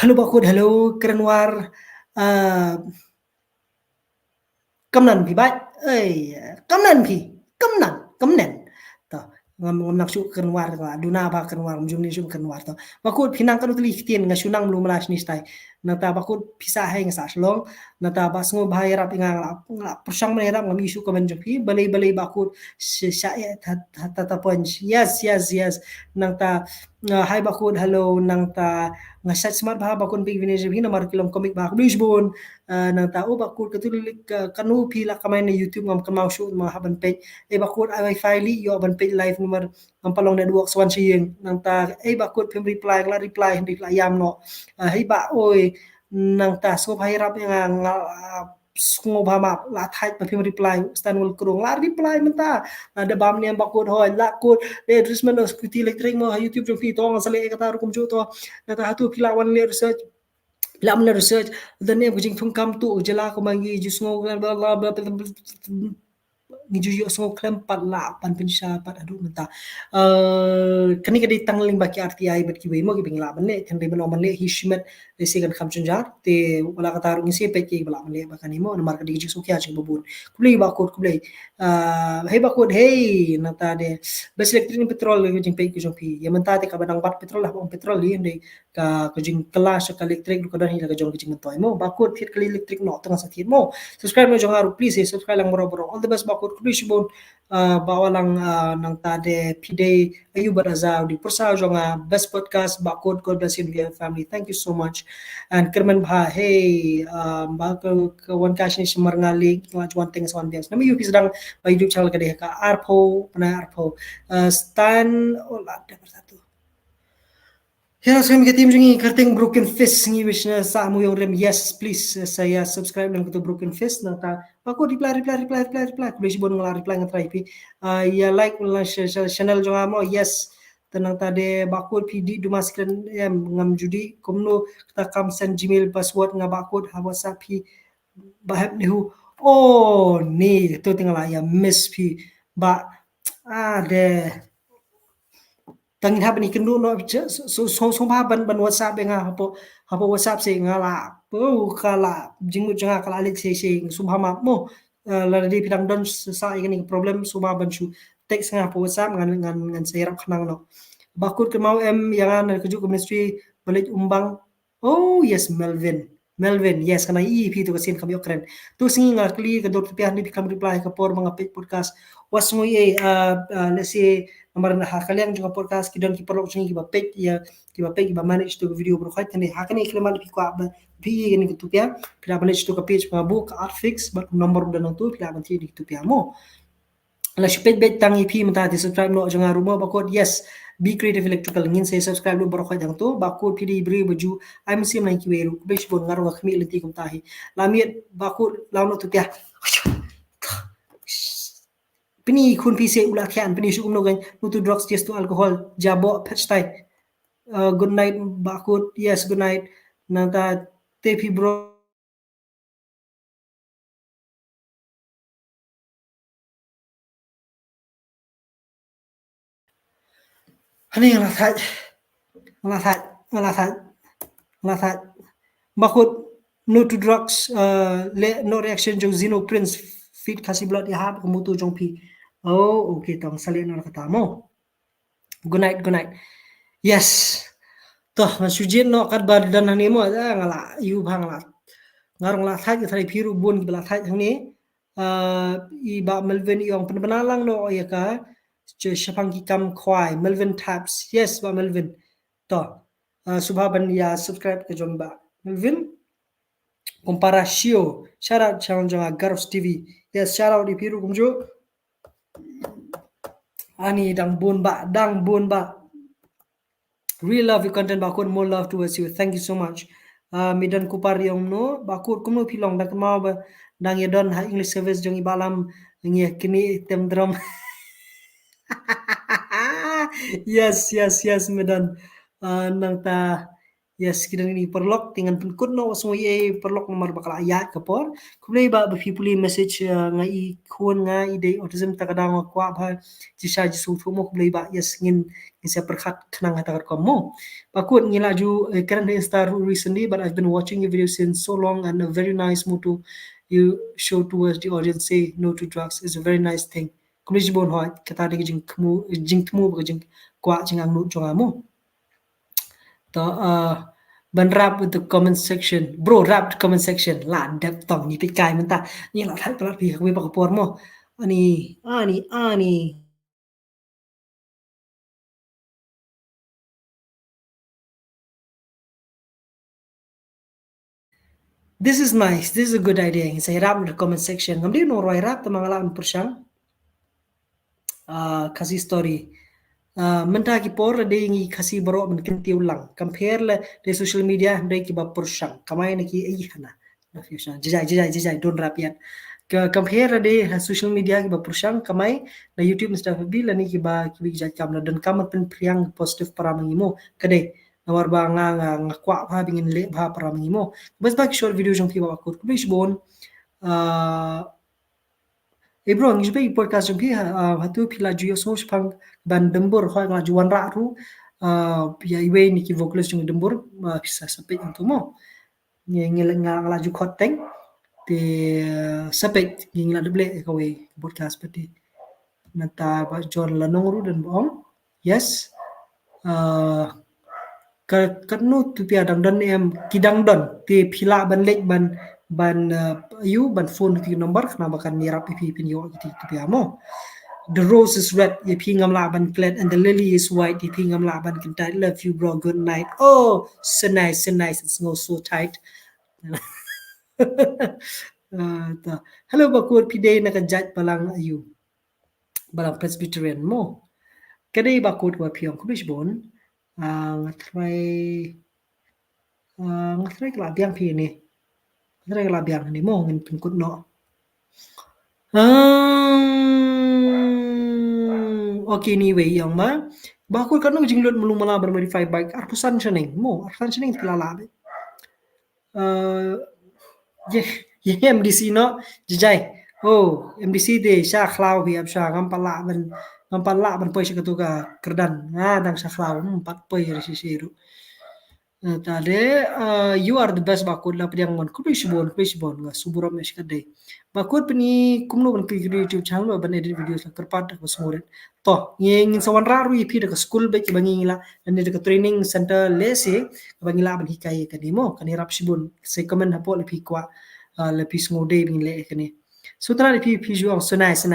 hello bakut hello krenwar Kamnan pi bai ơi kamnan pi kamnan to ngam nak su kan war la duna ba kan war mjum ni sum kan war to bakut pinang kan utli khitien nga sunang lu malas ni stai nata bakut pisa hai nga sa slong nata basngo bhai rap nga persang me rap ngam isu kamen jopi balai bakut sya ta punch yes nang ta hai bakut hello nang ta nga sat smart ba bakun big vinage hina mar kilom comic ba blisbon nang ta o bakut katulik kanu pila kamay na YouTube ngam kan mau shoot mga haban page e bakut ay wifi li yo ban page live number ngam palong network swan siyeng nang ta e bakut pem reply hindi la yam no hey ba oi nang ta so bhai rap nga sungo ba ma la thai pa pem reply stan wal krong la reply menta ada bam niam bakut hoy la kut de advertisement of kuti electric mo YouTube jong fi to nga sale kata kum jo to na ta hatu pila wan le research lamna research the name kucing thung kam tu jela ko mangi jusngo bla bla bla ni juju so klem pat la pan pinsha pat adu menta kani kadi tangling baki RTI bat ki mo ki bingla banle kan de no manle hishmet de segan kham chunjar te wala kata ru ngisi pe ki bala manle bakani mo na marka digi so kya ching babun kulei ba ko kulei hey ba ko hey nata de bes elektrik petrol ki jing pe ki jong pi ya menta te ka badang bat petrol lah bang petrol li de ka jing kelas ka elektrik du kadan hi la jong ki jing toy mo ba ko thir kali elektrik no tanga sa thir mo subscribe mo jong aru please subscribe lang boro all the best bakut kubishbon bawalang nang tade pide ayu barazaw di persaw jonga best podcast bakut God bless you and your family thank you so much and kerman bha hey bakal kawan kasih semar ngali one thing one things nami yuki sedang by YouTube channel kadeh ka arpo pana arpo stan olah ada satu. Ya, saya minta tim jengi kerting Broken Fist ngi wish na sa mo yung rem yes please saya subscribe lang to Broken Fist na ta ako reply kulis bon ngala reply ngatrai pi ya like la channel jong amo yes tenang tade bakut PD dumas kren em ngam judi komno kita kam send Gmail password nga bakut ha WhatsApp pi bahap nihu oh ni to tingala ya miss pi ba de tangin ha bani kendu no so ba ban WhatsApp nga hapo WhatsApp se nga la po kala jingu janga kala alik se subha ma mo la di pidang don sa igani problem subha ban su text nga po WhatsApp ngan se rap khanang no bakut ke mau em yang an keju ke ministry balik umbang oh yes Melvin yes kana EP tu kasin kami okren tu singi nga kli ke dor pian ni bikam reply ka por mga podcast was mo ye let's say nomor na kalian juga podcast kidon ki perlu chingi ba page ya ki ba page ba manage to video bro khat ne hakani kleman pi ko ba pi ni tu pia pila manage to ka page ba book art fix ba nomor dan tu pila ban ti di tu pia mo la shpet bet tangi pi mata di subscribe no janga rumo ba ko yes be creative electrical ngin say subscribe lo bro khat dang tu ba ko pi di bri baju I'm sim nan ki weru besh bon ngaro ga khmi lenti kum tahi lamiet ba ko lawno tu pia Pini kun pise ula kyan pini syukum no gan nutu drugs just to alcohol jabo patchtai good night bakut yes good night nanta tepi bro hani ngalathat bakut no to drugs no reaction jong zeno prince fit kasi blood ya hab kumutu jong pi oh okay tong salin na kata mo good night yes toh masujin no kad badan hani mo ngala yu bang la ngarong la thai thai phiru bun bla thai thang ni i ba Melvin yong penalang no ya ka che shapang ki kam khwai Melvin taps yes ba Melvin To. Subha ban ya subscribe ke jong ba. Vin Comparatio. Shout out channel jong Garus TV. Yes, shout out ipiru kumjo. Ani dang bun ba. Really love your content bakut, more love towards you. Thank you so much. Midan kupar yung no bakut kumno pilong dak mau ba dang yadon ha English service jong ibalam ngi kini tem drum. Yes Medan. Nang ta yes kita ni perlok dengan penkut no semua ye perlok nomor bakal ayat kapor kumlei ba pipuli message ngai kun ngai ide autism takadang kwa ba jisa jisu thumo kumlei ba yes ngin ngisa perkhat khnang hata ko mo bakut ngila ju currently start recently but I've been watching your videos since so long and a very nice motto you show towards the audience say no to drugs is a very nice thing kumlei jibon hoy kata de jing tmu ba jing kwa jing ang nu jonga mo to ban rap with the comment section bro rap the comment section la dep tong ni pi kai menta ni la thai pala pi kwe pa por mo ani this is nice, this is a good idea say rap in the comment section ngamdi no roi rap ta mangala persyang kasi story menta ki por de ngi kasi baro men kenti ulang compare le de social media de ki ba persyang kamai na ki ai hana na fusion jijai don't rap yet compare de social media ki ba persyang kamai na YouTube stuff bi la ni ki ba jat kam na dan kam pen priang positive para mangimo kade nawar ba nga kwa ba bingin le ba para mangimo bas ba short video jong ki ba ko bish bon bro ngi be podcast jong ki hatu pila ju so pang ban dembur khoi nga juan ra ru ya iwe ni ki vocalist jong dembur bisa sampai untuk mo ngi nga ju khoteng te sampai ngi la deble ka we podcast pati nata ba jon la nongru dan bong yes kan nu tu pia dang don em kidang don te phila ban lek ban you ban phone ti number khna bakan nirap pi pin yo ti tu pia mo the rose is red ye pingam la ban glad and the lily is white ye pingam la ban can tight love you bro good night oh so nice it's no so tight hello bakur pide na kan jat palang ayu balang presbyterian mo kadai bakut wa piong kubish bon ngatrai kelabiang pi ni ngatrai kelabiang ni mo ngin pengkut no okay ni we yang ma bakut kan no jinglut melung mala bermodify bike arpusan chaneng mo arpusan chaneng tilala be ye MDC no jijai oh MDC de sha khlau bi ab sha ngam pala ban poi ka tu ka kerdan dang sha khlau pat poi ri siru tade you are the best bakut la pediang mon kubish bon nga suburam mesh kadai bakut peni kumno ban kri YouTube channel ban edit videos la kerpat ka smoret to ngin sawan raru ipi de school be ki bangi la dan de training center lese bangi la ban hikai ka demo kan rap sibun se comment hapo le pi kwa le pi smode bin le kani so tra le pi ju so nice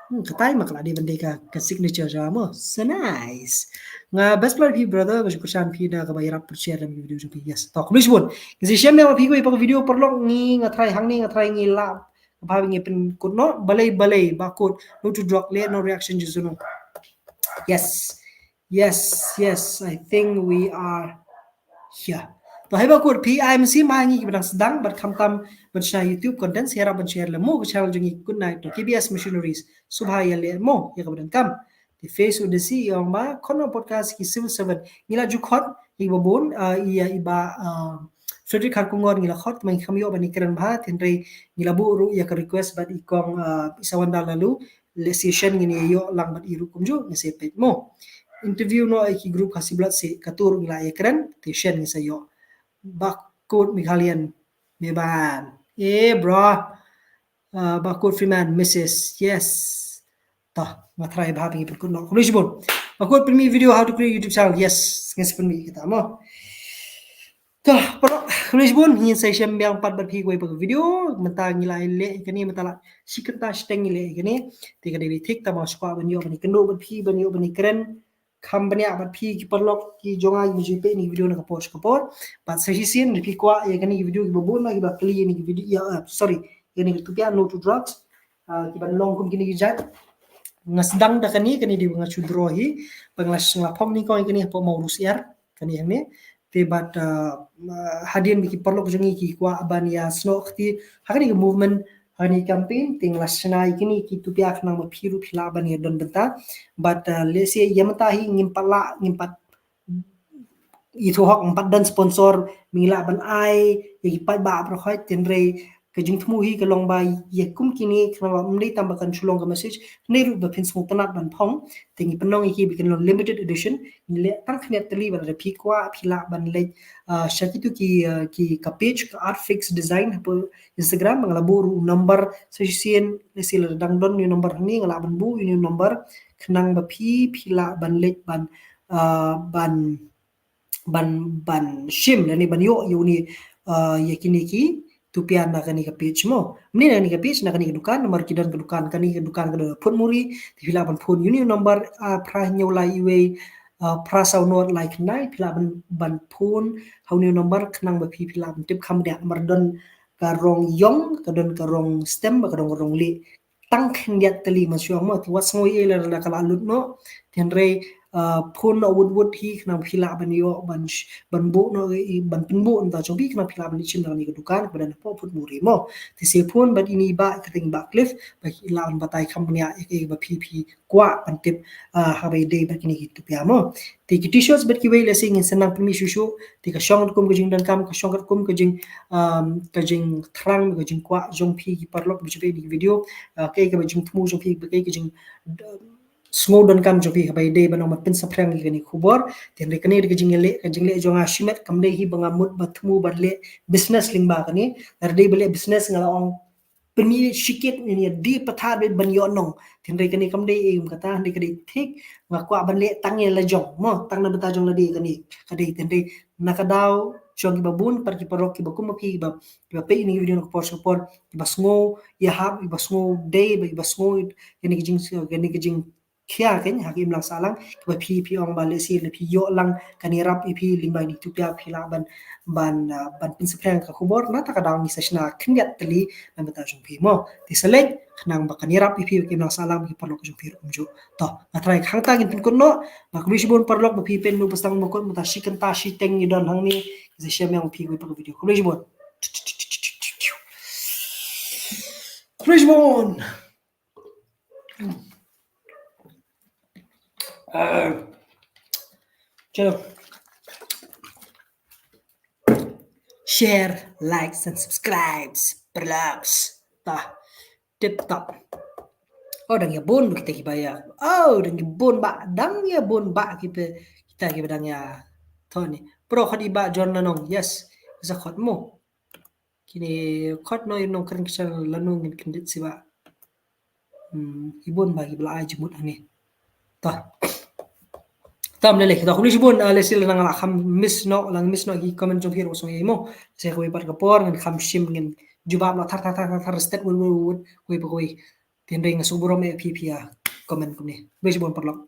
katai makla di bende ka signature jamo so nice nga best player pi brother ba kursan pi da ka bayar per share dalam video ju pi yes to kulis bun ngi shem me pi ko ipa video perlok ngi ngatrai hang ni ngatrai ngi la ba ngi pen kunno balai bakut no to drop le no reaction ju no yes I think we are here to hai bakut PIMC ma ngi bidang sedang ber kam ber share YouTube content share ban share le mo channel ju ngi good night to KBS Missionaries subha ya le mo ya ka bidang kam the face of the CEO ma kono podcast ki civil servant ngila ju khot iba bon iya iba Frederick Harkungor ngila khot mang khamyo bani kran bha tenre ngila bu ru ya ka request bat ikong isawanda lalu le session ngini yo lang bat iru kumju ngese pet mo interview no ki group hasiblat se katur ngila ya kran te shen ngisa yo bakut mikhalian meban bro bakut freeman Mrs. yes tah matrai bhabi berkut no kulish bon bakut primi video how to create YouTube channel yes nges primi kita mo tah pro kulish bon hin sai shem yang pat ber phi koi video menta ngilai le kani menta sikenta steng le kani te kade bi thik ta ma skwa ban yo ban kendo ban phi ban yo ban kren company abat pi ki perlok ki jonga ki jupe ni video na kapor but session ni pi kwa ya kani video ki babon ma ki ba kli ni video ya sorry yani ki tupia no to drugs ki ban long kum kini ki jat ngasdang da kani di bunga chudrohi panglas ngapom ni ko kani po mau rusiar kani hme te but hadian ki perlok jongi ki kwa ban ya sno khti hakani ki movement hani campaign ting lasna ikini ki tupia khna ma phiru phila ban ya don benta but lese yamata hi ngimpat itu hok 4 dan sponsor mila ban ai yaki pat ba pro khoi tenre ke jing thmu hi ke long ba ye kum kini khna mri tambakan chulong ka message nei ru ba phin smu tanat ban phong tingi panong ki bikin limited edition le tang khnet tali ban re phi kwa phila ban le shakitu ki ka page ka art fix design po Instagram ngala buru number session lesil dang don ni number ni ngala ban bu ni number khnang ba phi phila ban le ban ban shim ni ban yo yuni yakini ki tupian na kani ka page mo mni na ni ka page na kani ka dukan nomor kidan ka dukan kani ka dukan ka phun muri phila ban phun yuni number pra nyu lai iwe pra sau not like nai phila ban phun hauni number khnang ba phi phila ban tip kham dia mar don ka rong yong ka don ka rong stem ka rong li tang khen dia tali ma syong mo ti was ngoi ele la kala lut no tenre phun no wood hi khna phila ban yo ban bo no ban pin bo ta chong bi khna phila ban chim ni dukan ban po phut muri mo ti se phun ban ini ba kating ba cliff ba la ban batai company ek ba phi kwa ban tip ha bai dei ba kini tu pya mo ti ki t-shirts bat ki wei le sing senang pmi shushu ti ka shong kum ka jing dan kam ka shong kum ka jing thrang ka jing kwa jong phi ki parlok bi be video ke ka ba jing thmu jong phi ba ke jing small don kam jopi bai de bano mat pin saprang gi ni khubor ten re kani ka jingle jonga shimet kamde hi banga mut bathmu badle business lingba kani dar de bele business ngala ong peni shiket ni di patha be ban yo nong ten re kani kamde e kata de kadi thik ngakwa banle tangye la jong mo tang na bata jong la de kani kadi ten re nakadaw chong babun par ki parok ki bakum pi ba pe ni video ko por basngo ya hab basngo day basngo yani ki jing kia ken hakim lang salang ba phi ong ba le si le phi yo lang kanirap ipi limbai ni tupia phila ban pin sprang ka khubor na ta ka daw ni sesna khnyak tali na bata jung phi mo ti selek khnang ba kanirap ipi kim lang salang ki parlok jung phi umju to na trai khang ta gin pin kun no ba kulish bon parlok ba phi pen nu bastang mo kon mata shikan ta shi teng ni don hang ni ze shem yang phi pa video kulish bon चलो share likes and subscribes perlaps ta tip top oh dang ya bon kita kibaya oh dang bon ba dang ya bon ba kita dang ya thoni pro khadi ba jon nanong yes za khot mo kini khot no nong kan kisal lanung ngin kindit siba ibon ba gibla aj mut ani ta tam lele kita kulish bun le sil nang la kham miss no ki comment jong hero so yemo se ko par kapor ngan kham shim ngin jubab la thar step wul we bo we tin ring suburo me ppia comment kumni kulish bun parlok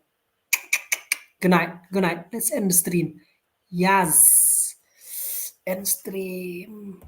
good night let's end the stream yes end stream